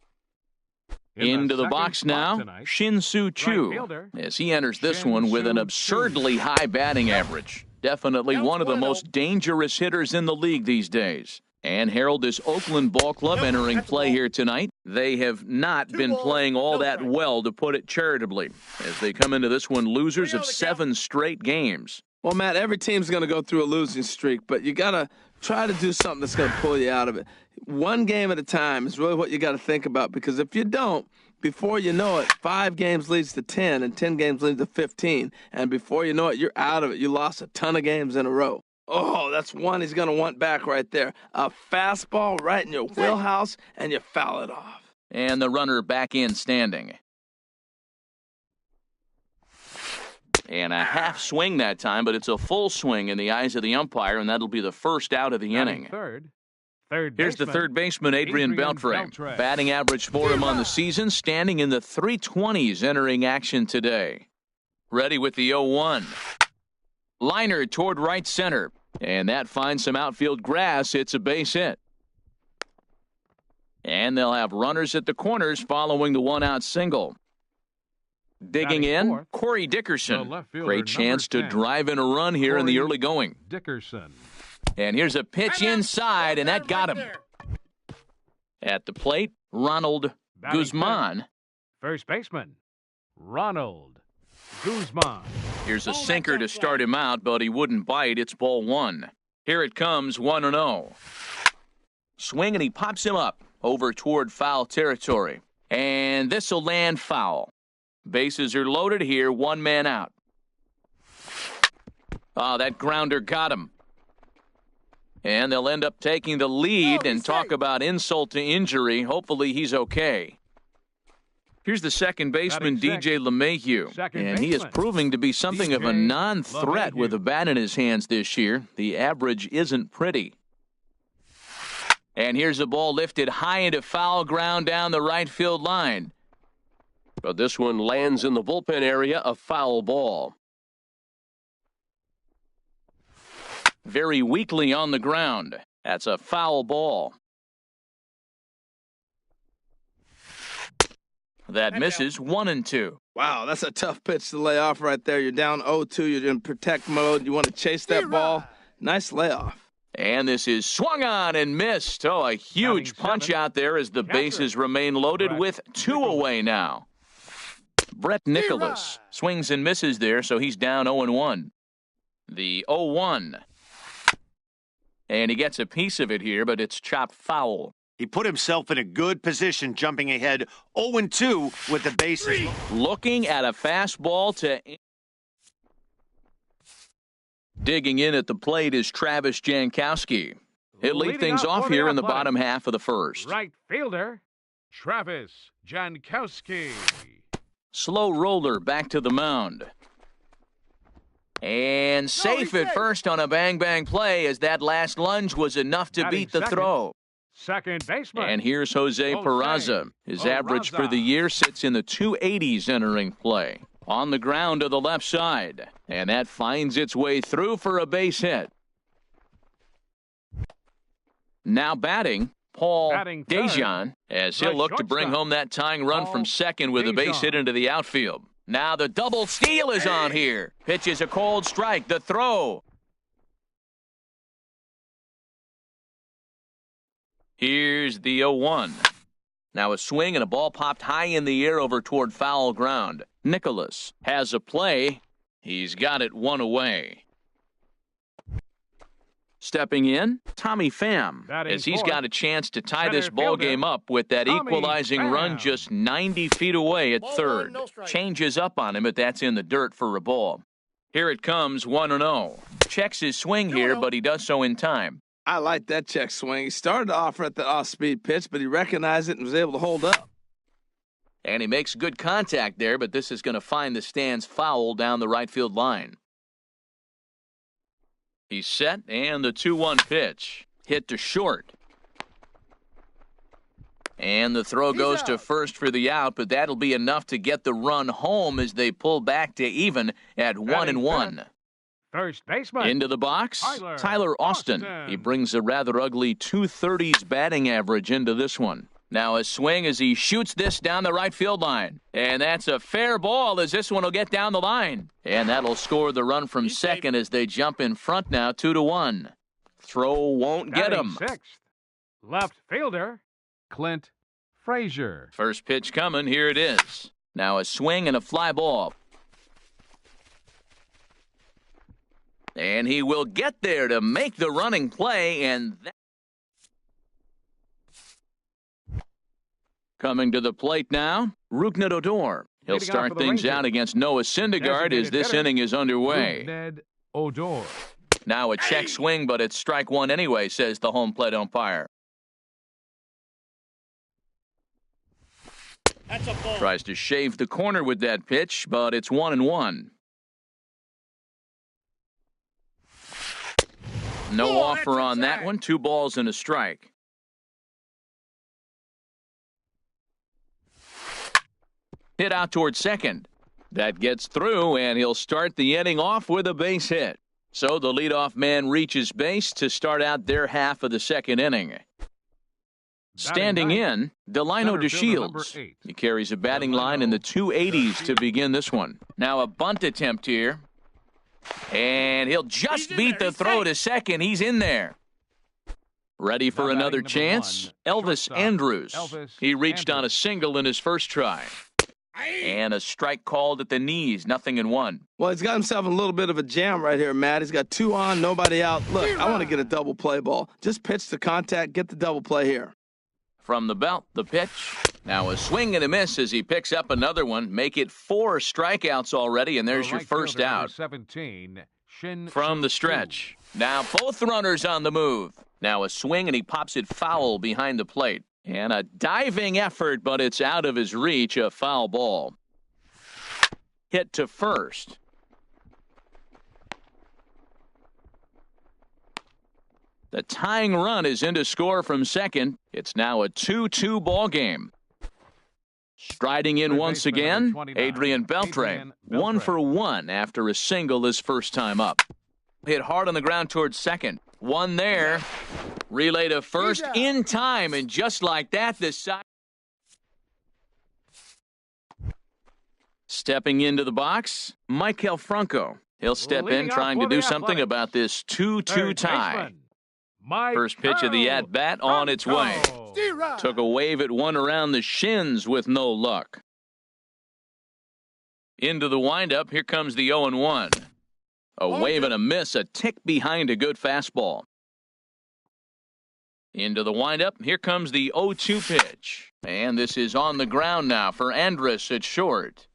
Into the box now, Shin-Soo Choo, as he enters this one with an absurdly high batting average. Definitely one of the most dangerous hitters in the league these days. And Harold, this Oakland ball club entering play here tonight. They have not been playing all that well, to put it charitably, as they come into this one losers of 7 straight games. Well, Matt, every team's going to go through a losing streak, but you got to try to do something that's going to pull you out of it. One game at a time is really what you got to think about, because if you don't, before you know it, 5 games leads to 10, and 10 games leads to 15, and before you know it, you're out of it. You lost a ton of games in a row. Oh, that's one he's going to want back right there. A fastball right in your wheelhouse, and you foul it off. And the runner back in standing. And a half swing that time, but it's a full swing in the eyes of the umpire, and that'll be the first out of the inning. Here's the third baseman, Adrian Beltre. Batting average for him on the season, standing in the 320s entering action today. Ready with the 0-1. Liner toward right center, and that finds some outfield grass. It's a base hit. And they'll have runners at the corners following the one-out single. Digging in, Corey Dickerson. Great chance to drive in a run here in the early going. Dickerson. And here's a pitch inside, and that got him. At the plate, Ronald Guzman. First baseman, Ronald Guzman. Here's a sinker to start him out, but he wouldn't bite. It's ball 1. Here it comes, 1-0. Swing, and he pops him up over toward foul territory. And this will land foul. Bases are loaded here, 1 man out. Oh, that grounder got him. And they'll end up taking the lead and talk about insult to injury. Hopefully he's okay. Here's the second baseman, DJ LeMahieu, and he is proving to be something of a non-threat with a bat in his hands this year. The average isn't pretty. And here's the ball lifted high into foul ground down the right field line. But this one lands in the bullpen area, a foul ball. Very weakly on the ground. That's a foul ball. That misses 1-2. Wow, that's a tough pitch to lay off right there. You're down 0-2. You're in protect mode. You want to chase that ball. Nice layoff. And this is swung on and missed. Oh, a huge punch out there as the bases remain loaded with 2 away now. Brett Nicholas swings and misses there, so he's down 0-1. The 0-1. And he gets a piece of it here, but it's chopped foul. He put himself in a good position, jumping ahead 0-2 with the bases. Looking at a fastball to... Digging in at the plate is Travis Jankowski. He'll lead things off here in the bottom half of the first. Right fielder, Travis Jankowski. Slow roller back to the mound. And safe at first on a bang-bang play, as that last lunge was enough to beat the throw. Second baseman. And here's Jose Peraza. His average for the year sits in the 280s entering play. On the ground to the left side. And that finds its way through for a base hit. Now batting, Paul Dejan, as he'll look to bring home that tying run from second with a base hit into the outfield. Now the double steal is on here. Pitch is a cold strike. The throw. Here's the 0-1. Now a swing and a ball popped high in the air over toward foul ground. Nicholas has a play. He's got it 1 away. Stepping in, Tommy Pham, Batting as he's fourth, got a chance to tie center this ball fielder, game up with that Tommy equalizing run Pham. just 90 feet away at Ball third. one, no strike. Changes up on him, but that's in the dirt for a ball. Here it comes, 1-0. Checks his swing here, 2-0. but he does so in time. I like that check swing. He started to offer at the off-speed pitch, but he recognized it and was able to hold up. And he makes good contact there, but this is going to find the stands foul down the right field line. He's set, and the 2-1 pitch. Hit to short. And the throw goes to first for the out, but that'll be enough to get the run home as they pull back to even at 1-1. First baseman. Into the box, Tyler Tyler Austin. Austin. He brings a rather ugly 230s batting average into this one. Now a swing as he shoots this down the right field line. And that's a fair ball as this one will get down the line. And that'll score the run from second as they jump in front now 2-1. Throw won't get Batting him. sixth. Left fielder, Clint Frazier. First pitch coming, here it is. Now a swing and a fly ball. And he will get there to make the running play, and that... Coming to the plate now, Rougned Odor. He'll Leading off start for the things Rangers. out against Noah Syndergaard as Designated this hitter, inning is underway. Ned Odor. Now a check swing, but it's strike one anyway, says the home plate umpire. That's a ball. Tries to shave the corner with that pitch, but it's 1-1. No Oh, offer that's on that inside. one. 2 balls and a strike. Hit out toward second. That gets through, and he'll start the inning off with a base hit. So the leadoff man reaches base to start out their half of the second inning. Standing ninth, in, Delino center fielder number DeShields. 8. He carries a batting line in the 280s to begin this one. Now a bunt attempt here. And he'll just He's in beat there. the He's throw safe. to second. He's in there. Ready for Now another batting number chance? one, Elvis shortstop, Andrews. Elvis He reached on a Andrews. single in his first try. And a strike called at the knees, 0-1. Well, he's got himself in a little bit of a jam right here, Matt. He's got 2 on, nobody out. Look, I want to get a double play ball. Just pitch to contact, get the double play here. From the belt, the pitch. Now a swing and a miss as he picks up another one. Make it 4 strikeouts already, and there's The your right first fielder, number out. 17, Shin From the Soo. stretch. Now both runners on the move. Now a swing, and he pops it foul behind the plate. And a diving effort, but it's out of his reach, a foul ball. Hit to first. The tying run is in to score from second. It's now a 2-2 ball game. Striding in Third once baseman, again, number 29, Adrian Beltre. Adrian Beltre. 1 for 1 after a single his first time up. Hit hard on the ground towards second. One there. Relay to first He's out. in time, and just like that, the side. Stepping into the box, Maikel Franco. He'll step in Leading off trying to for the do something Athletics. about this 2-2 Third tie. baseman, Mike First pitch of the Carroll. at-bat on its way. Franco. D-Rod. Took a wave at one around the shins with no luck. Into the windup, here comes the 0-1. A wave and a miss, a tick behind a good fastball. Into the windup, here comes the 0-2 pitch. And this is on the ground now for Andrus at short.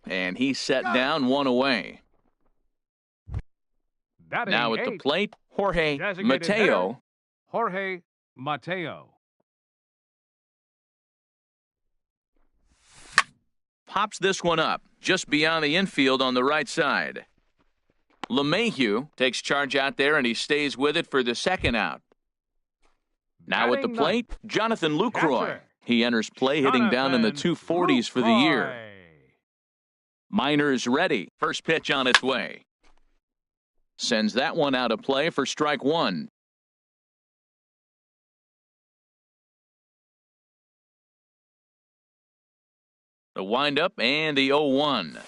And he's set down, 1 away. Batting Now at the 8, plate, Jorge designated Mateo. hitter, Jorge Mateo. Pops this one up just beyond the infield on the right side. LeMahieu takes charge out there, and he stays with it for the second out. Now at the Batting plate, Jonathan Lucroy. Catcher. He enters play hitting down in the Jonathan 240s for the year. Lucroy. Miners ready. First pitch on its way. Sends that one out of play for strike one. The windup and the 0-1. A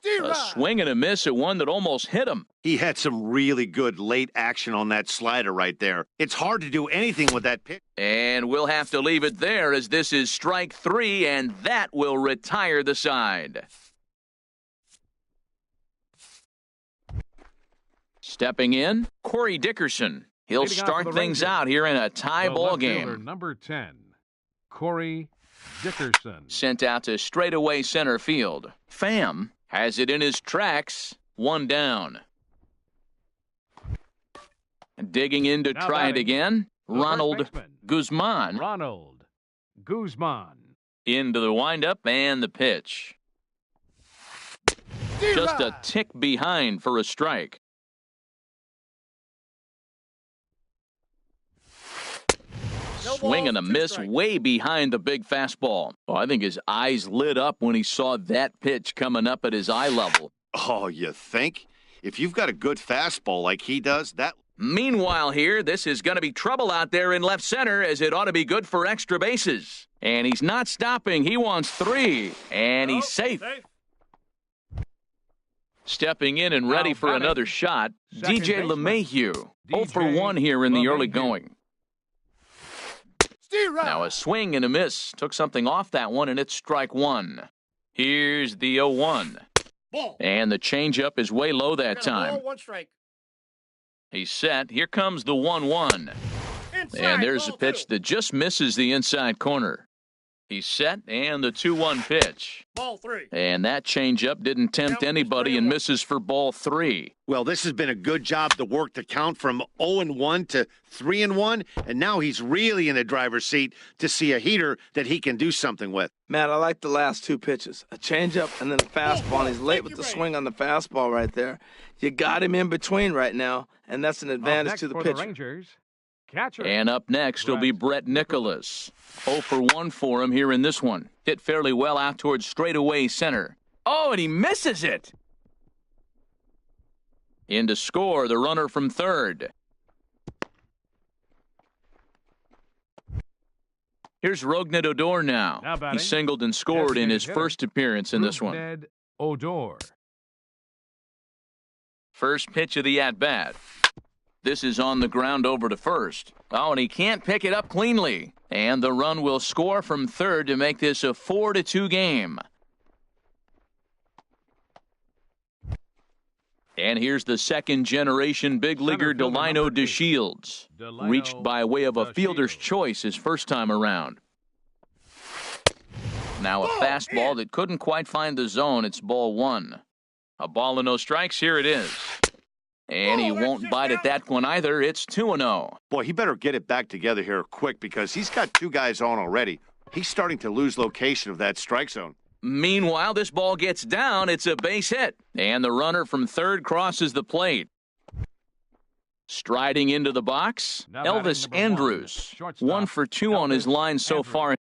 D-Rod. swing and a miss at one that almost hit him. He had some really good late action on that slider right there. It's hard to do anything with that pitch. And we'll have to leave it there as this is strike three, and that will retire the side. Stepping in, Corey Dickerson. He'll Leading off for start the things Rangers, out here in a tie the ball left fielder, game. number 10, Corey Dickerson. Sent out to straightaway center field. Pham has it in his tracks. One down. Digging in to Now try it batting, again. the first Ronald baseman, Guzman Ronald Guzman. into the windup and the pitch. Steer Just a right. tick behind for a strike. No Swing and a balls, two miss strikes. way behind the big fastball. Oh, I think his eyes lit up when he saw that pitch coming up at his eye level. Oh, you think? If you've got a good fastball like he does, that Meanwhile here, this is going to be trouble out there in left center as it ought to be good for extra bases. And he's not stopping. He wants 3. And he's safe. Stepping in and ready Now for batting, another shot, second DJ baseman, LeMahieu. 0 for DJ 1 here in the early LeMahieu. going. Steer right. Now a swing and a miss. Took something off that one, and it's strike 1. Here's the 0-1. Ball. And the changeup is way low that Got a ball, time. 1 strike. He's set. Here comes the 1-1. Inside, And there's a ball pitch 2. that just misses the inside corner. He's set, and the 2-1 pitch. Ball 3. And that changeup didn't tempt Count anybody and 3-1. misses for ball 3. well, this has been a good job to work the count from 0-1 to 3-1, and now he's really in the driver's seat to see a heater that he can do something with. Matt, I like the last 2 pitches. A changeup and then a fastball. And he's late Thank with you, the Ray. swing on the fastball right there. You got him in between right now, and that's an Up advantage next to the for pitcher. the Rangers, catcher. And up next will be Brett Nicholas. 0 for 1 for him here in this one. Hit fairly well out towards straightaway center. Oh, and he misses it. In to score, the runner from third. Here's Rougned Odor now. Now batting, He singled and scored in his designated hitter, first appearance in this one. Rougned Odor. First pitch of the at-bat. This is on the ground over to first. Oh, and he can't pick it up cleanly. And the run will score from third to make this a 4-2 game. And here's the second-generation big leaguer Center fielder Delino number 2. DeShields. Delino Reached by way of a fielder's DeShields. choice his first time around. Now a fastball that couldn't quite find the zone. It's ball 1. A ball and no strikes. Here it is. And he won't bite at that one either. It's 2-0. Boy, he better get it back together here quick because he's got 2 guys on already. He's starting to lose location of that strike zone. Meanwhile, this ball gets down. It's a base hit. And the runner from third crosses the plate. Striding into the box, Now batting Elvis number 1, Andrews. shortstop, 1 for 2 on his Elvis line so Andrews. far.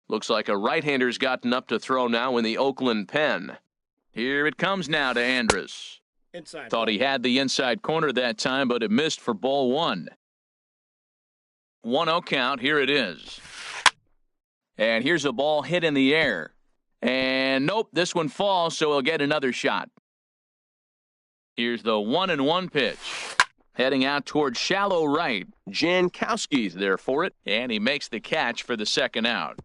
Looks like a right-hander's gotten up to throw now in the Oakland pen. Here it comes now to Andrus. Inside. Thought he had the inside corner that time, but it missed for ball 1. 1-0 count. Here it is. And here's a ball hit in the air. And nope, this one falls, so he'll get another shot. Here's the 1-1 pitch. Heading out toward shallow right. Jankowski's there for it, and he makes the catch for the second out.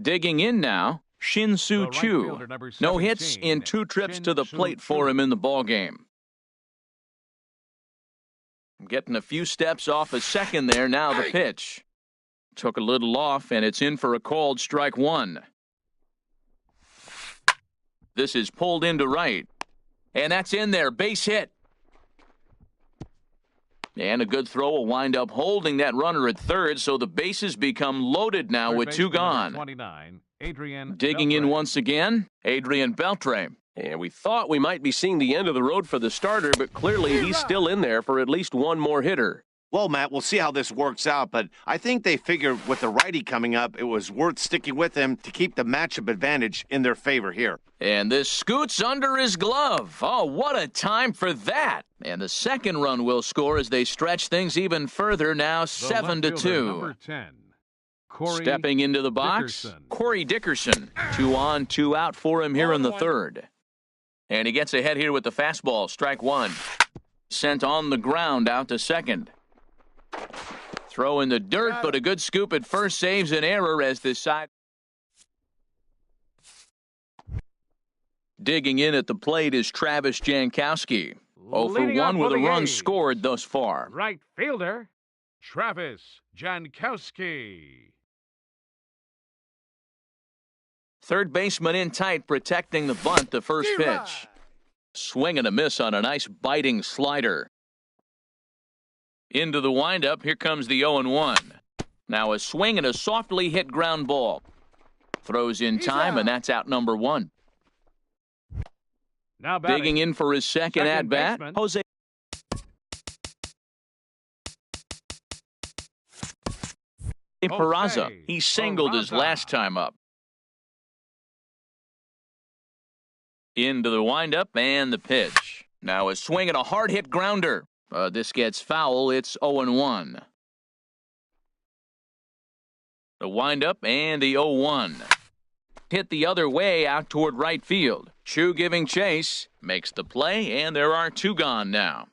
Digging in now, Shin-Soo The right Choo. fielder, number No hits 17, in 2 trips to the Shin-Soo plate for Choo. him in the ballgame. Getting a few steps off a second there. Now the pitch. Took a little off, and it's in for a called strike 1. This is pulled into right. And that's in there. Base hit. And a good throw will wind up holding that runner at third, so the bases become loaded now Third with 2 baseman, number gone. 29, Adrian Digging in Beltre. once again, Adrian Beltre. And we thought we might be seeing the end of the road for the starter, but clearly he's still in there for at least one more hitter. Well, Matt, we'll see how this works out, but I think they figured with the righty coming up, it was worth sticking with him to keep the matchup advantage in their favor here. And this scoots under his glove. Oh, what a time for that. And the second run will score as they stretch things even further now, The left 7-2. fielder, number 10, Corey Stepping into the box, Dickerson. Corey Dickerson. 2 on, 2 out for him here in the 1-1. third. And he gets ahead here with the fastball, strike 1. Sent on the ground out to second. Throw in the dirt, but a good scoop at first saves an error as this side. Digging in at the plate is Travis Jankowski. 0 for Leading 1 off with for a the run A's. scored thus far. Right fielder, Travis Jankowski. Third baseman in tight, protecting the bunt, the first pitch. Swing and a miss on a nice biting slider. Into the windup, here comes the 0-1. Now a swing and a softly hit ground ball. Throws in time, and that's out number 1. Now batting, Digging in for his second at-bat, baseman, Jose Peraza. He singled his Peraza. last time up. Into the windup and the pitch. Now a swing and a hard hit grounder. This gets foul. It's 0-1. The windup and the 0-1. Hit the other way out toward right field. Chu giving chase. Makes the play, and there are 2 gone now.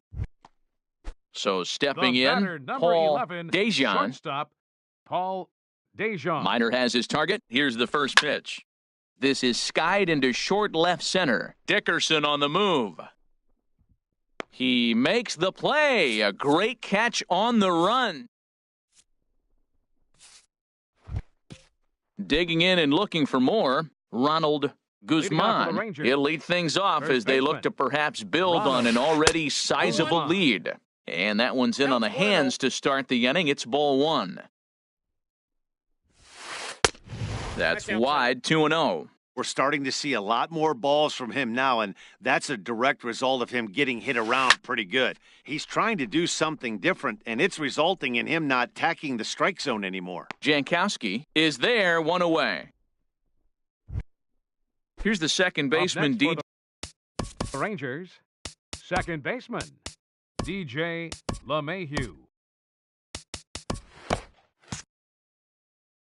So stepping the batter, in, number Paul 11, Dejan. shortstop, Paul Dejan. Minor has his target. Here's the first pitch. This is skied into short left center. Dickerson on the move. He makes the play. A great catch on the run. Digging in and looking for more, Ronald Leading off for the Guzman. Rangers. He'll lead things off First as they look baseman, to perhaps build Ronald on an already sizable Guzman. lead. And that one's in on the hands to start the inning. It's ball 1. That's That's wide, 2-0. We're starting to see a lot more balls from him now, and that's a direct result of him getting hit around pretty good. He's trying to do something different, and it's resulting in him not tacking the strike zone anymore. Jankowski is there, 1 away. Here's the second baseman, Up next DJ. for the Rangers, second baseman, DJ LeMahieu.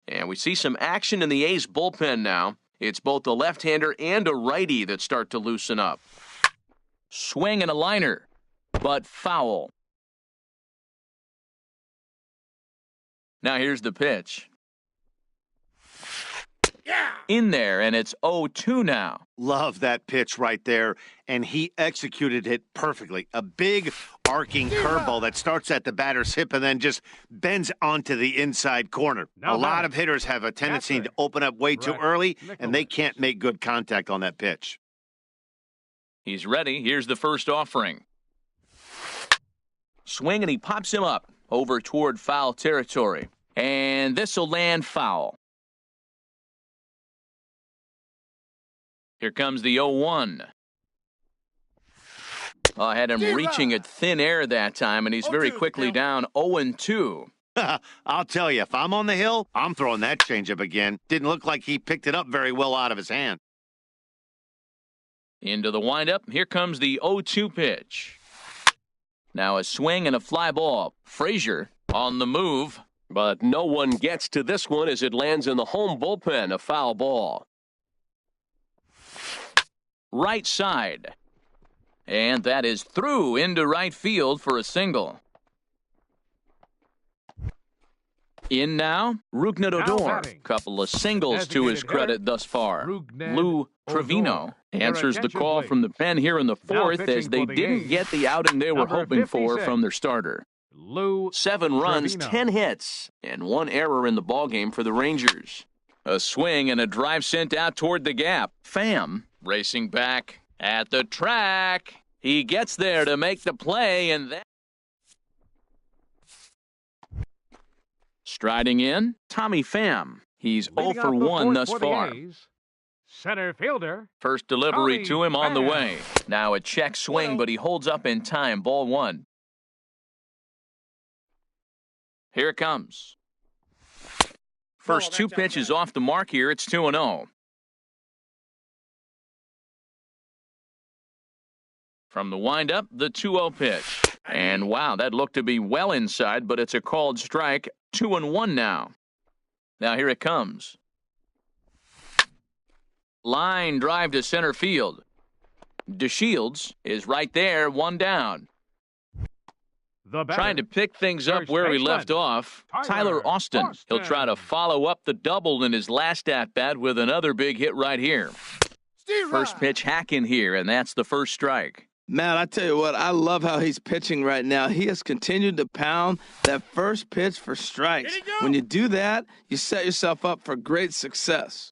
And we see some action in the A's bullpen now. It's both a left-hander and a righty that start to loosen up. Swing and a liner, but foul. Now here's the pitch. In there, and it's 0-2 now. Love that pitch right there, and he executed it perfectly. A big arcing curveball that starts at the batter's hip and then just bends onto the inside corner. Now a lot batting, of hitters have a tendency catcher, to open up way too Brett early, and they Nicholas. can't make good contact on that pitch. He's ready. Here's the first offering. Swing, and he pops him up over toward foul territory. And this will land foul. Here comes the 0-1. I had him reaching at thin air that time, and he's very quickly down 0-2. I'll tell you, if I'm on the hill, I'm throwing that changeup again. Didn't look like he picked it up very well out of his hand. Into the windup. Here comes the 0-2 pitch. Now a swing and a fly ball. Frazier on the move. But no one gets to this one as it lands in the home bullpen, a foul ball. Right side. And that is through into right field for a single. In now, Rougned Now Odor. batting. Couple of singles to his Designated credit hitter, thus far. Rougned Lou Odor. Trevino Your answers the attention, call please. from the pen here in the Now fourth pitching as they for the didn't A's, get the outing they were number hoping for 56. from their starter. Lou 7 runs, Trevino. 10 hits, and 1 error in the ballgame for the Rangers. A swing and a drive sent out toward the gap. Pham racing back at the track. He gets there to make the play, and then striding in, Tommy Pham. He's 0 Leading for off the 1 fourth thus for the far. A's, center fielder, First delivery Tommy to him on the Pham. way. Now a check swing, but he holds up in time. Ball 1. Here it comes. First 2 pitches off the mark here. It's 2-0. From the windup, the 2-0 pitch. And wow, that looked to be well inside, but it's a called strike. 2-1 now. Now here it comes. Line drive to center field. DeShields is right there, 1 down. The batter, Trying to pick things up first where he baseman, left off, Tyler Austin. He'll try to follow up the double in his last at-bat with another big hit right here. First pitch hack in here, and that's the first strike. Man, I tell you what, I love how he's pitching right now. He has continued to pound that first pitch for strikes. When you do that, you set yourself up for great success.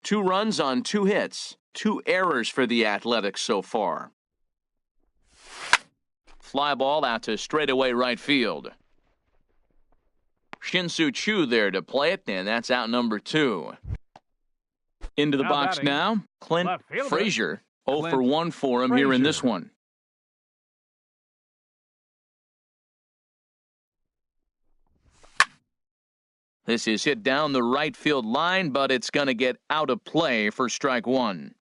2 runs on 2 hits, 2 errors for the Athletics so far. Fly ball out to straightaway right field. Shin-Soo Choo there to play it, and that's out number 2. Into the Now box batting, now, Clint left fielder, Frazier. 0 Clint for 1 for him here in this Frazier. one. This is hit down the right field line, but it's going to get out of play for strike 1.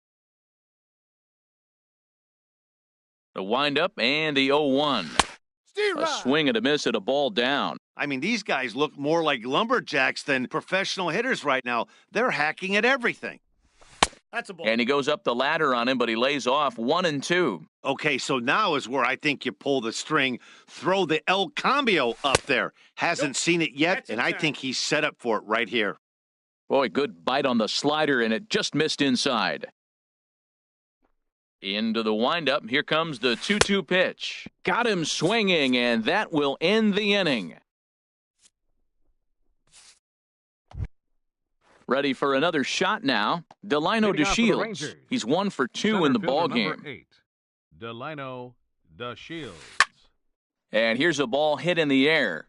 The windup and the 0-1. A swing and a miss at a ball down. I mean, these guys look more like lumberjacks than professional hitters right now. They're hacking at everything. That's a ball. And he goes up the ladder on him, but he lays off 1-2. Okay, so now is where I think you pull the string, throw the El Cambio up there. Hasn't seen it yet, That's and I inside. think he's set up for it right here. Boy, good bite on the slider, and it just missed inside. Into the windup. Here comes the 2-2 pitch. Got him swinging, and that will end the inning. Ready for another shot now. Delino Leading off for the DeShields. Rangers. He's 1 for 2 Center in the fielder ball number game. 8, Delino DeShields. And here's a ball hit in the air.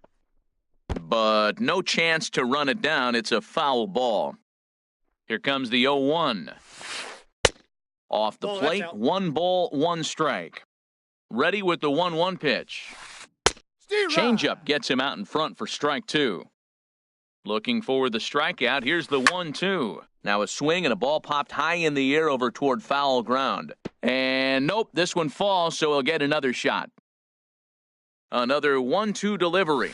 But no chance to run it down. It's a foul ball. Here comes the 0-1. Off the Ball, that's plate, out. 1 ball, 1 strike. Ready with the 1-1 pitch. Changeup gets him out in front for strike 2. Looking for the strikeout. Here's the 1-2. Now a swing and a ball popped high in the air over toward foul ground. And nope, this one falls, so he'll get another shot. Another 1-2 delivery.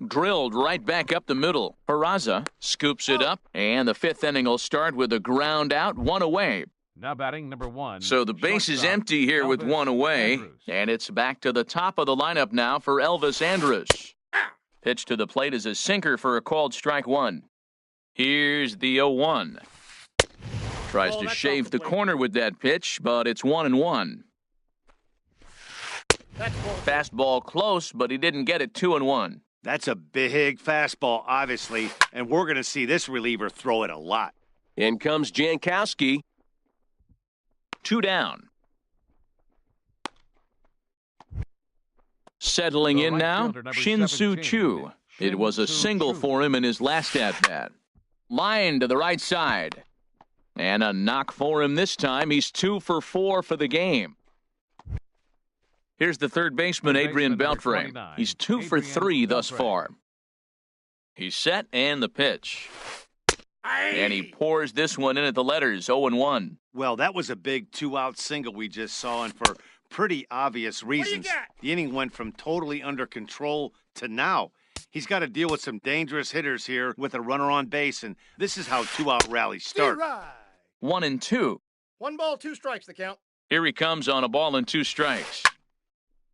Drilled right back up the middle. Peraza scoops it up, and the 5th inning will start with a ground out, 1 away. Now batting number 1. So the base is shortstop, empty here with Elvis 1 away, Andrus. and it's back to the top of the lineup now for Elvis Andrus. Pitch to the plate is a sinker for a called strike 1. Here's the 0-1. Tries Ball, to that's shave off the the plate. corner with that pitch, but it's 1-1. That's ball. Fastball close, but he didn't get it 2-1. That's a big fastball, obviously, and we're going to see this reliever throw it a lot. In comes Jankowski. 2 down. Settling The in right now, fielder, number Shin-Soo 17, Choo. It was a Shin-Soo single Choo. for him in his last at-bat. Line to the right side. And a knock for him this time. He's 2 for 4 for the game. Here's the third baseman, Third Adrian baseman, number Beltre. 29, He's 2 for Adrian 3 thus Beltre. far. He's set and the pitch. And he pours this one in at the letters, 0-1. Well, that was a big 2-out single we just saw, and for pretty obvious reasons. got? The inning went from totally under control to now. He's got to deal with some dangerous hitters here with a runner on base, and this is how 2-out rallies start. 1-2. 1 ball, 2 strikes, the count. Here he comes on a ball and 2 strikes.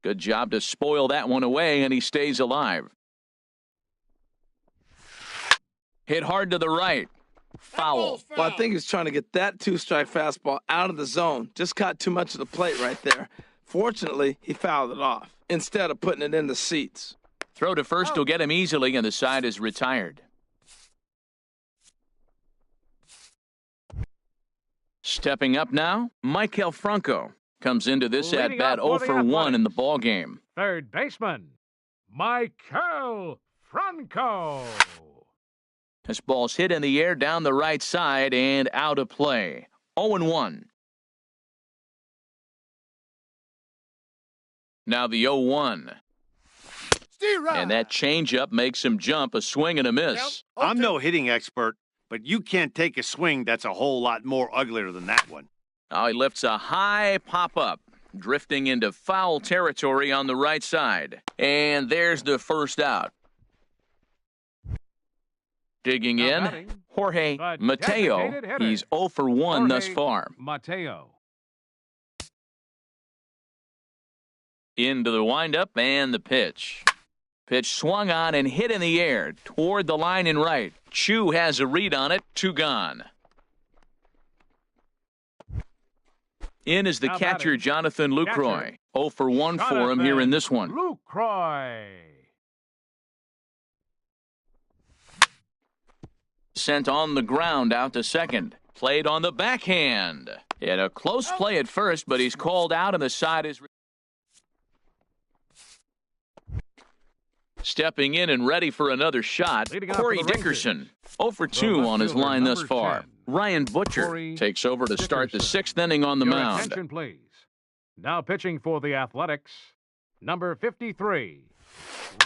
Good job to spoil that one away, and he stays alive. Hit hard to the right. Foul. ball's Well, I think he's trying to get that 2-strike fastball out of the zone. Just caught too much of the plate right there. Fortunately, he fouled it off instead of putting it in the seats. Throw to first will get him easily, and the side is retired. Stepping up now, Michael Franco comes into this Leading at-bat off 0 for the for 1 in the Athletics. ball game. Third baseman, Michael Franco. This ball's hit in the air down the right side and out of play. 0-1. Now the 0-1. And that changeup makes him jump, a swing and a miss. I'm no hitting expert, but you can't take a swing that's a whole lot more uglier than that one. Now he lifts a high pop-up, drifting into foul territory on the right side. And there's the first out. Digging Now in, batting, Jorge the Mateo. designated hitter, He's 0 for 1 thus Jorge far. Mateo. Into the windup and the pitch. Pitch swung on and hit in the air toward the line and right. Chu has a read on it. 2 gone. In is the Now catcher, batting. Jonathan Lucroy. Catcher. 0 for 1 for him here in this one. Lucroy. Sent on the ground out to second. Played on the backhand. Had a close play at first, but he's called out and the side is... Stepping in and ready for another shot, Leading off Corey for the Dickerson. 0 for 2 left on his fielder, line thus number far. 10. Ryan Butcher Corey takes over to start the Dickerson. 6th inning on the Your mound. attention, please. Now pitching for the Athletics, number 53,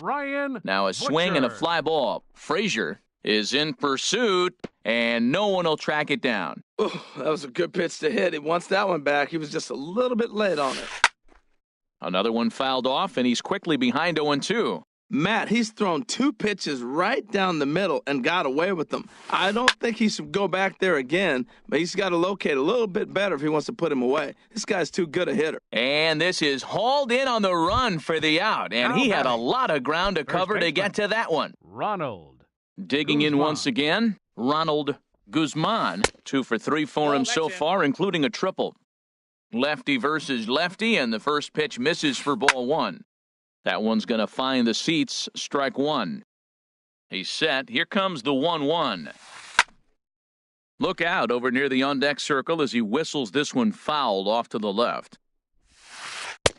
Ryan Now a swing and a Butcher. fly ball. Frazier is in pursuit, and no one will track it down. Oh, that was a good pitch to hit. He wants that one back. He was just a little bit late on it. Another one fouled off, and he's quickly behind 0-2. Matt, he's thrown 2 pitches right down the middle and got away with them. I don't think he should go back there again, but he's got to locate a little bit better if he wants to put him away. This guy's too good a hitter. And this is hauled in on the run for the out, and he had a lot of ground to cover to baseman. get to that one. Ronald. Digging in Guzman. once again, Ronald Guzman. 2 for 3 for him that's so in. far, including a triple. Lefty versus lefty, and the first pitch misses for ball 1. That one's going to find the seats. Strike 1. He's set. Here comes the 1-1. Look out over near the on-deck circle as he whistles this one fouled off to the left.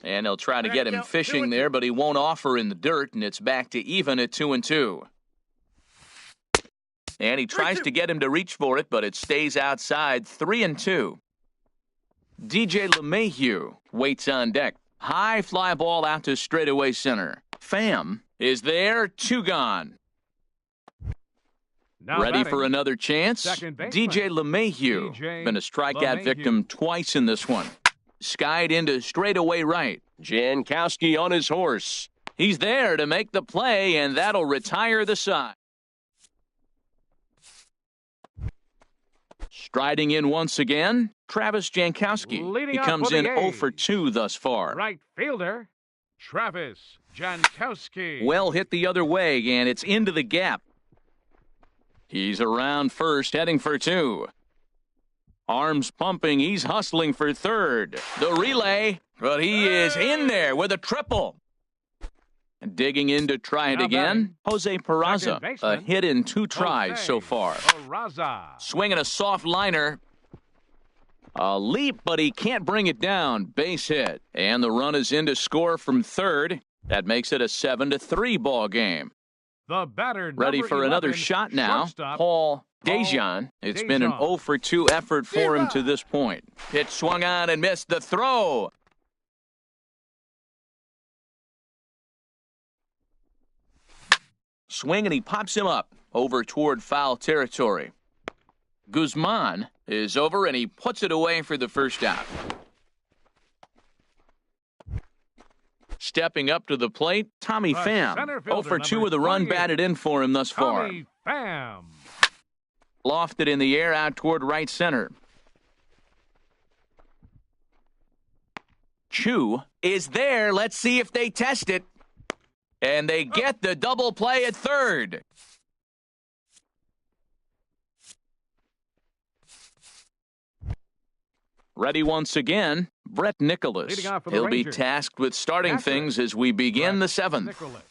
And he'll try to get him fishing there, but he won't offer in the dirt, and it's back to even at 2-2. And he tries to get him to reach for it, but it stays outside. 3-2. DJ LeMahieu waits on deck. High fly ball out to straightaway center. Pham is there. 2 gone. Now Ready batting, for another chance? second baseman, DJ LeMahieu. DJ Been a strikeout LeMahieu. victim twice in this one. Skied into straightaway right. Jankowski on his horse. He's there to make the play, and that'll retire the side. Striding in once again, Travis Jankowski. Leading He off comes for the in 0 A's. for 2 thus far. right fielder, Travis Jankowski. Well hit the other way, and it's into the gap. He's around first, heading for 2. Arms pumping, he's hustling for third. The relay, but he is in there with a triple. Digging in to try it Now again, Jose Peraza. second A baseman, hit in 2 tries Jose so far. Peraza. Swinging a soft liner. A leap, but he can't bring it down. Base hit. And the run is in to score from third. That makes it a 7-3 ball game. The batter, Ready number for another 11, shot now. shortstop, Paul Dejan. It's been an Dejan. 0 for 2 effort for him to this point. Pitch swung on and missed the throw. Swing and he pops him up over toward foul territory. Guzman is over and he puts it away for the first out. Stepping up to the plate, Tommy The Pham. center 0 for fielder, 2 number with a run 28, batted in for him thus far. Tommy Pham. Lofted in the air out toward right center. Chu is there. Let's see if they test it. And they get the double play at third. Ready once again, Brett Nicholas. Leading off for the He'll be Rangers. tasked with starting Catcher, things as we begin Brett the 7th. Nicholas.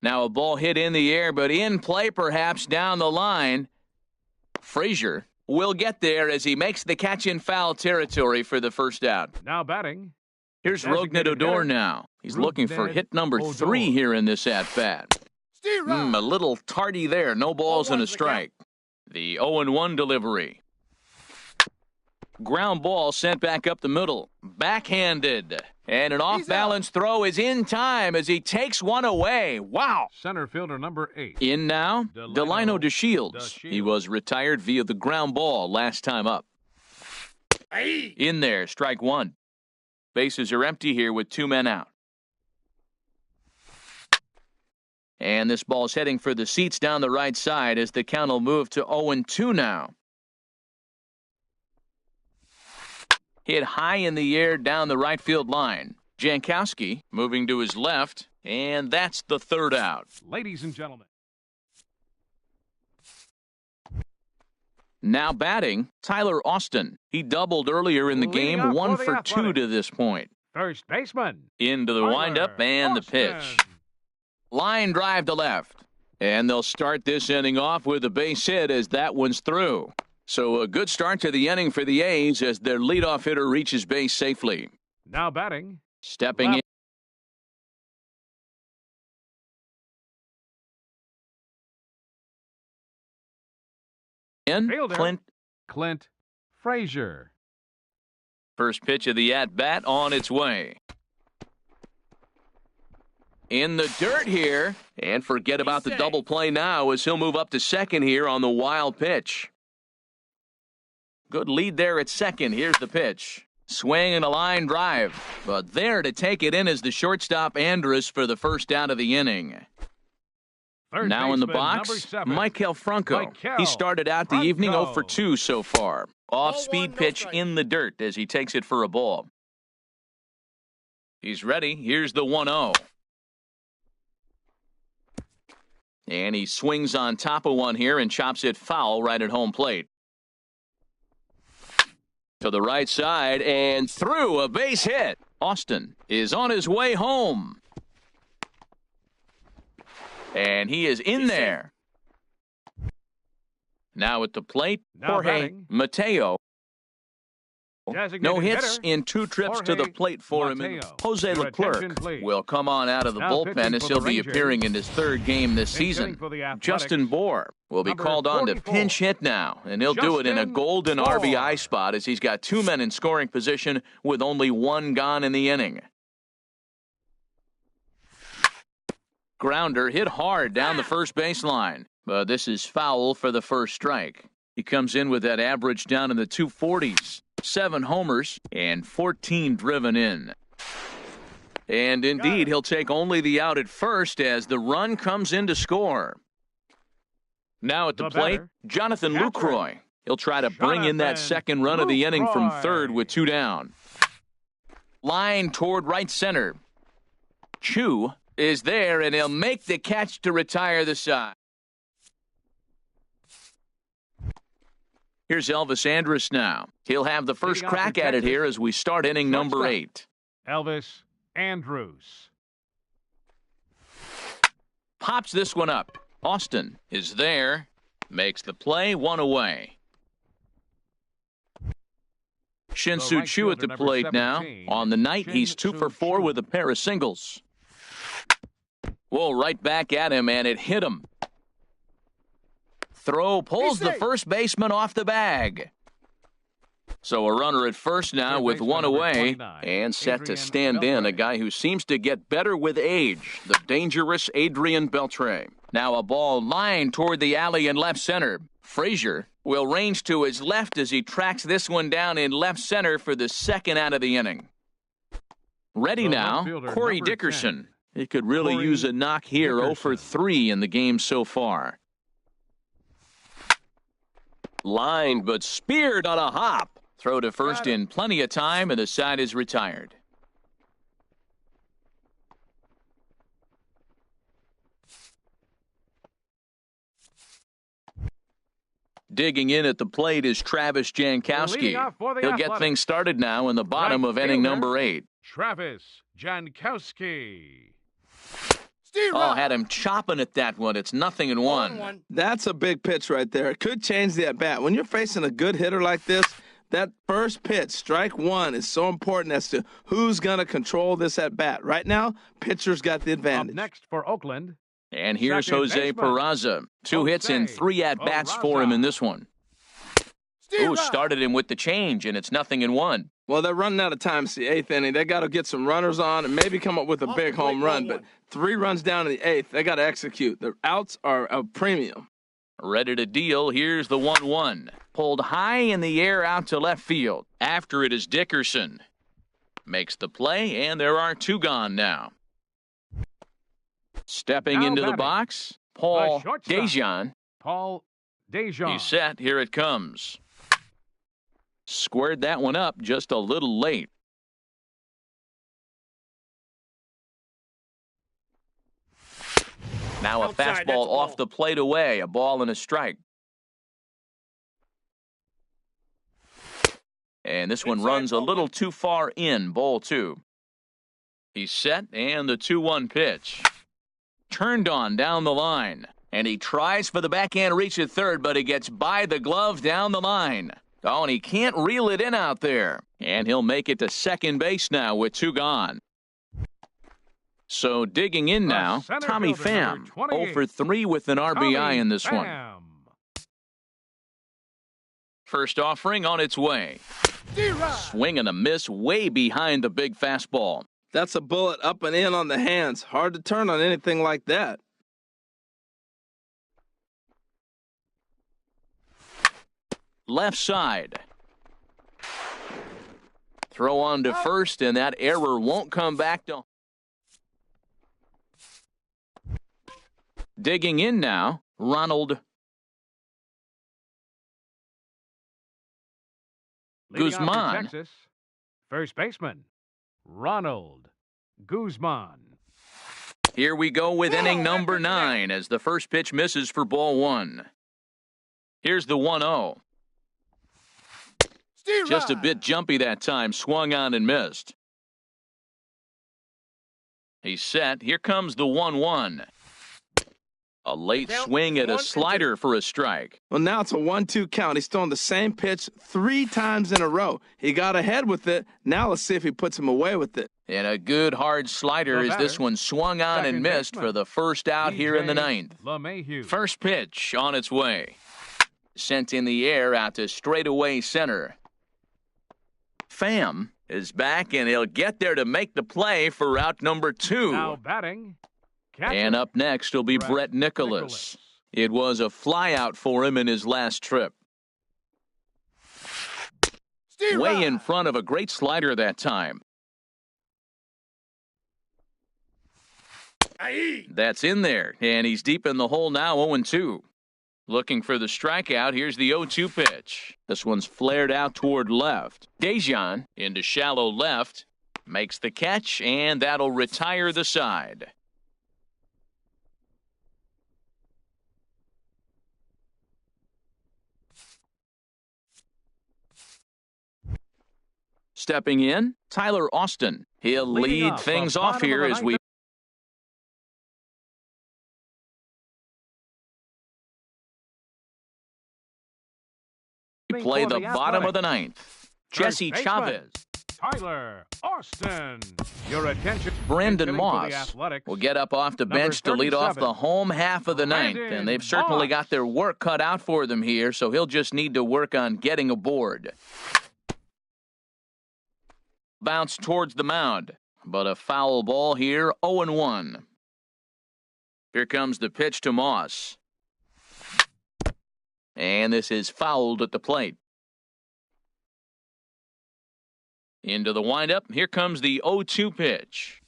Now a ball hit in the air, but in play perhaps down the line. Frazier will get there as he makes the catch in foul territory for the first out. Now batting, Here's Rogned Designated Odor hitter, now. He's looking for Rogned hit number Odor. 3 here in this at-bat. Steve A little tardy there. No balls and a 0-1 the count. strike. The 0-1 delivery. Ground ball sent back up the middle. Backhanded. And an off-balance throw is in time as he takes one away. Wow. center fielder number 8. In now, Delino DeShields. DeShields. He was retired via the ground ball last time up. In there, strike 1. Bases are empty here with 2 men out. And this ball's heading for the seats down the right side as the count will move to 0-2 now. Hit high in the air down the right field line. Jankowski moving to his left, and that's the third out. Ladies and gentlemen. Now batting, Tyler Austin. He doubled earlier in the Leading game, off 1 for for the 2 Athletics. to this point. First baseman. Into the Tyler windup and the Austin. pitch. Line drive to left. And they'll start this inning off with a base hit as that one's through. So a good start to the inning for the A's as their leadoff hitter reaches base safely. Now batting. Stepping Left. in, Fielder. Clint. Frazier. First pitch of the at-bat on its way. In the dirt here, and forget about the safe. double play now as he'll move up to second here on the wild pitch. Good lead there at second. Here's the pitch. Swing and a line drive, but there to take it in is the shortstop Andrus for the first out of the inning. Third Now in the baseman, number box, 7. Maikel Franco. Maikel He started out the evening 0 for Franco. 2 so far. Off-speed no pitch strike. in the dirt as he takes it for a ball. He's ready. Here's the 1-0. And he swings on top of one here and chops it foul right at home plate. To the right side and through, a base hit. Austin is on his way home. And he is in there. Now at the plate, Now Jorge batting. Mateo. Designated No hits hitter, in 2 trips to the Jorge plate for him. Mateo. Jose Your Leclerc attention, please. will come on out of the Now pitching bullpen as for he'll the be Rangers. appearing in his 3rd game this Hitting season. for the Athletics. Justin Bohr will be Number called on to 44. pinch hit now, and he'll do it in a Justin golden Bohr. RBI spot as he's got 2 men in scoring position with only 1 gone in the inning. Grounder hit hard down the first baseline, but this is foul for the first strike. He comes in with that average down in the 240s, 7 homers and 14 driven in. And indeed, he'll take only the out at first as the run comes in to score. Now at the The plate, batter, Jonathan catcher. Lucroy. He'll try to bring in that Jonathan second run of the inning from Lucroy. third with 2 down. Line toward right center. Chu is there, and he'll make the catch to retire the side. Here's Elvis Andrus now. He'll have the first Leading off crack for at it Texas, here as we start inning number shortstop. 8. Elvis Andrus. Pops this one up. Austin is there. Makes the play, 1 away. Shin-Soo right Choo at fielder, the number plate now. 17, On the night, he's 2 for 4 Shin-Soo with a pair of singles. Whoa, right back at him, and it hit him. Throw pulls the safe. first baseman off the bag. So a runner at first now Third with baseman, 1 number away 29, and set to Adrian stand in, a Beltre. guy who seems to get better with age, the dangerous Adrian Beltre. Now a ball lined toward the alley in left center. Frazier will range to his left as he tracks this one down in left center for the second out of the inning. Ready The now, left fielder, Corey number Dickerson. 10. He could really Corey use a knock here, 0 for Dickerson. 3 in the game so far. Lined but speared on a hop. Throw to first in plenty of time, and the side is retired. Digging in at the plate is Travis Leading Jankowski. off for the He'll get Athletics. things started now in the bottom Right of inning fielder. number 8. Travis Jankowski. Steve Oh, Rock. had him chopping at that one. It's 0-1. 1-1. That's a big pitch right there. It could change the at-bat. When you're facing a good hitter like this, that first pitch, strike 1, is so important as to who's going to control this at-bat. Right now, pitcher's got the Up advantage. next for Oakland. And here's Second Jose baseman. Peraza. 2 hits and Jose 3 at-bats for him Peraza. in this one. Steve Ooh, Rock. started him with the change, and it's 0-1. Well, they're running out of time. It's the 8th inning. They got to get some runners on and maybe come up with a Off big the plate, home run. But 1-1. 3 runs down in the 8th. They got to execute. The outs are a premium. Ready to deal. Here's the 1-1. Pulled high in the air out to left field. After it is Dickerson. Makes the play, and there are 2 gone now. Stepping Now into the batting, box, Paul shortstop. Dejan. Paul Dejan. He's set. Here it comes. Squared that one up just a little late. Now a Outside, that's a fastball ball. off the plate away. A ball and a strike. And this one Inside, runs a ball little one. too far in. Ball 2. He's set, and the 2-1 pitch. Turned on down the line. And he tries for the backhand reach at third, but he gets by the glove down the line. Oh, and he can't reel it in out there. And he'll make it to second base now with 2 gone. So digging in The now, center Tommy fielder, number Pham, 28, 0 for 3 with an RBI Tommy in this one. Pham. First offering on its way. D-Rod. Swing and a miss way behind the big fastball. That's a bullet up and in on the hands. Hard to turn on anything like that. Left side. Throw on to first, and that error won't come back to. Digging in now, Ronald Leading off for Guzman. Texas, first baseman, Ronald Guzman. Here we go with inning number 9 as the first pitch misses for ball 1. Here's the 1-0. Just a bit jumpy that time, swung on and missed. He's set. Here comes the 1-1. A late Count swing at a 1-2. slider for a strike. Well, now it's a 1-2 count. He's throwing the same pitch 3 times in a row. He got ahead with it. Now let's see if he puts him away with it. And a good hard slider The as this batter, one swung on and second missed baseman, for the first out here in the DJ 9th. LeMahieu. First pitch on its way. Sent in the air out to straightaway center. Pham is back, and he'll get there to make the play for route number 2. Now batting, catcher, And up next will be Brett Nicholas. It was a flyout for him in his last trip. Way in front of a great slider that time. That's in there, and he's deep in the hole now, 0-2. Looking for the strikeout, here's the 0-2 pitch. This one's flared out toward left. Dejan into shallow left, makes the catch, and that'll retire the side. Stepping in, Tyler Austin. He'll Leading lead off, things the off bottom here of the as we play the bottom of the 9th. Jesse baseman, Chavez. Tyler Austin. Your attention. Brandon Hitting for the Moss Athletics. will get up off the Number bench to lead off 37, the home half of the 9th, Brandon and they've certainly Moss. got their work cut out for them here, so he'll just need to work on getting aboard. Bounce towards the mound, but a foul ball here, 0-1. Here comes the pitch to Moss. And this is fouled at the plate. Into the windup, here comes the 0-2 pitch.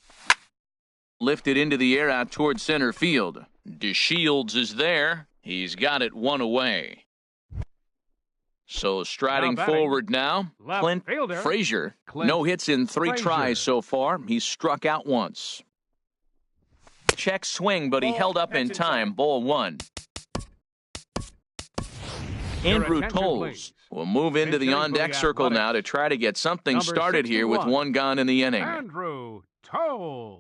Lifted into the air out towards center field. DeShields is there. He's got it 1 away. So striding Now batting, forward now, left Clint fielder, Frazier. Clint No hits in 3 Frazier. tries so far. He's struck out once. Check swing, but he Ball, held up in pitch time. inside. Ball 1. Your Andrew attention, Tolles please. will move into the Pitching for on-deck the circle now to Athletics. try to get something Number started here with 61, 1 gone in the inning. Andrew Tolles.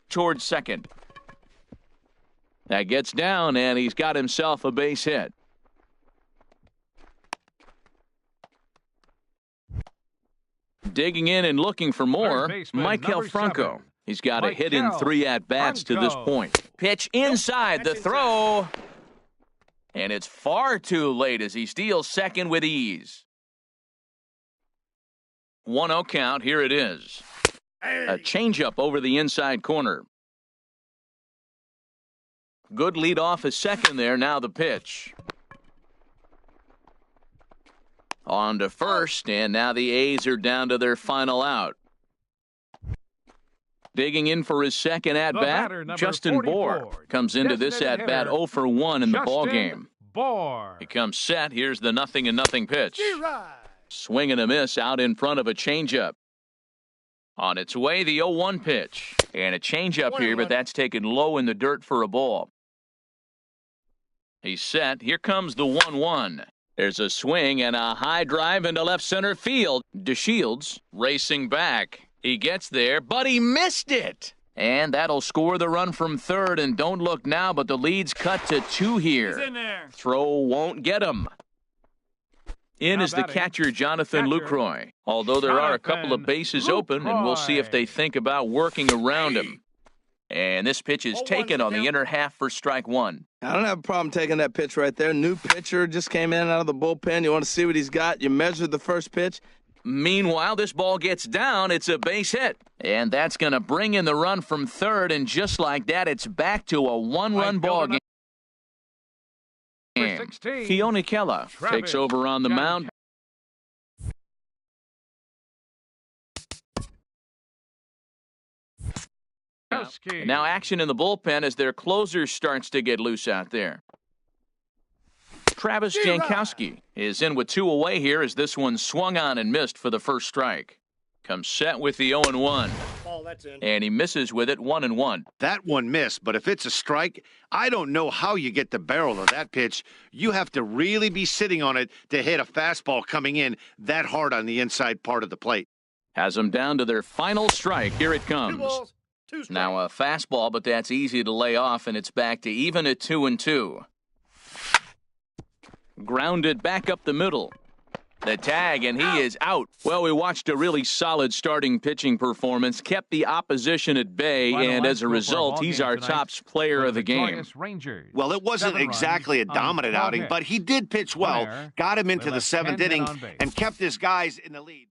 Towards second. That gets down, and he's got himself a base hit. Digging in and looking for more, Third baseman, Maikel number Franco. 7. He's got a hit in Maikel 3 at-bats to this Franco. point. Pitch inside the That's throw. And it's far too late as he steals second with ease. 1-0 count, here it is. A changeup over the inside corner. Good lead off at second there, now the pitch. On to first, and now the A's are down to their final out. Digging in for his second batter, at-bat, number Justin 44, Bohr comes into this designated at-bat hitter, 0 for 1 in the Justin ballgame. Bohr. He comes set, here's the 0-0 pitch. D-Rod. Swing and a miss out in front of a changeup. On its way, the 0-1 pitch. And a changeup here, but that's taken low in the dirt for a ball. He's set. Here comes the 1-1. There's a swing and a high drive into left center field. DeShields racing back. He gets there, but he missed it. And that'll score the run from third. And don't look now, but the lead's cut to 2 here. He's in there. Throw won't get him. In Now is the batting, catcher, Jonathan Lucroy. Although there are a couple of bases open, and we'll see if they think about working around him. And this pitch is taken on the inner half for strike 1. I don't have a problem taking that pitch right there. New pitcher just came in out of the bullpen. You want to see what he's got. You measure the first pitch. Meanwhile, this ball gets down. It's a base hit. And that's going to bring in the run from third. And just like that, it's back to a one-run ball game. 16. Keone Kela takes over on the mound. And now action in the bullpen as their closer starts to get loose out there. Travis Jankowski is in with 2 away here as this one swung on and missed for the first strike. Comes set with the 0-1. Ball, that's in. And he misses with it 1-1. That one missed, but if it's a strike, I don't know how you get the barrel of that pitch. You have to really be sitting on it to hit a fastball coming in that hard on the inside part of the plate. Has them down to their final strike. Here it 2 comes. balls, 2 strikes. Now a fastball, but that's easy to lay off, and it's back to even at 2-2. Grounded back up the middle. The tag, and he is out. Well, we watched a really solid starting pitching performance, kept the opposition at bay, and as a result, he's our top player of the game. Well, it wasn't exactly a dominant outing, but he did pitch well, got him into the 7th inning, and kept his guys in the lead.